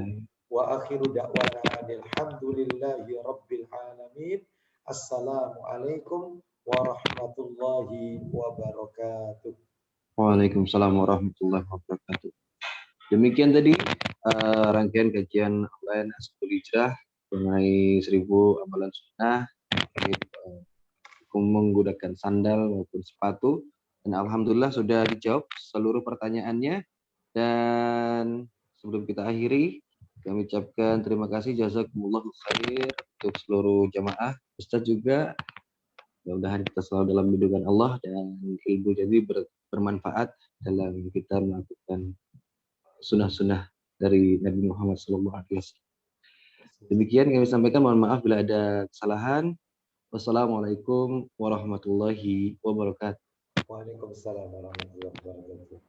Speaker 2: wa akhiru da'wana alhamdulillahi rabbil alamin. Assalamualaikum warahmatullahi wabarakatuh.
Speaker 1: Waalaikumsalam warahmatullahi wabarakatuh. Demikian tadi rangkaian kajian online Ashabul Hijrah mengenai 1000 amalan sunnah menggunakan sandal maupun sepatu, dan alhamdulillah sudah dijawab seluruh pertanyaannya. Dan sebelum kita akhiri, kami ucapkan terima kasih jazakumullahu khair untuk seluruh jamaah, Ustaz juga. Mudah-mudahan kita selalu dalam lindungan Allah dan ilmu jadi bermanfaat dalam kita melakukan sunnah-sunnah dari Nabi Muhammad SAW. Demikian kami sampaikan, mohon maaf bila ada kesalahan. Wassalamualaikum warahmatullahi wabarakatuh.
Speaker 2: Waalaikumsalam warahmatullahi wabarakatuh.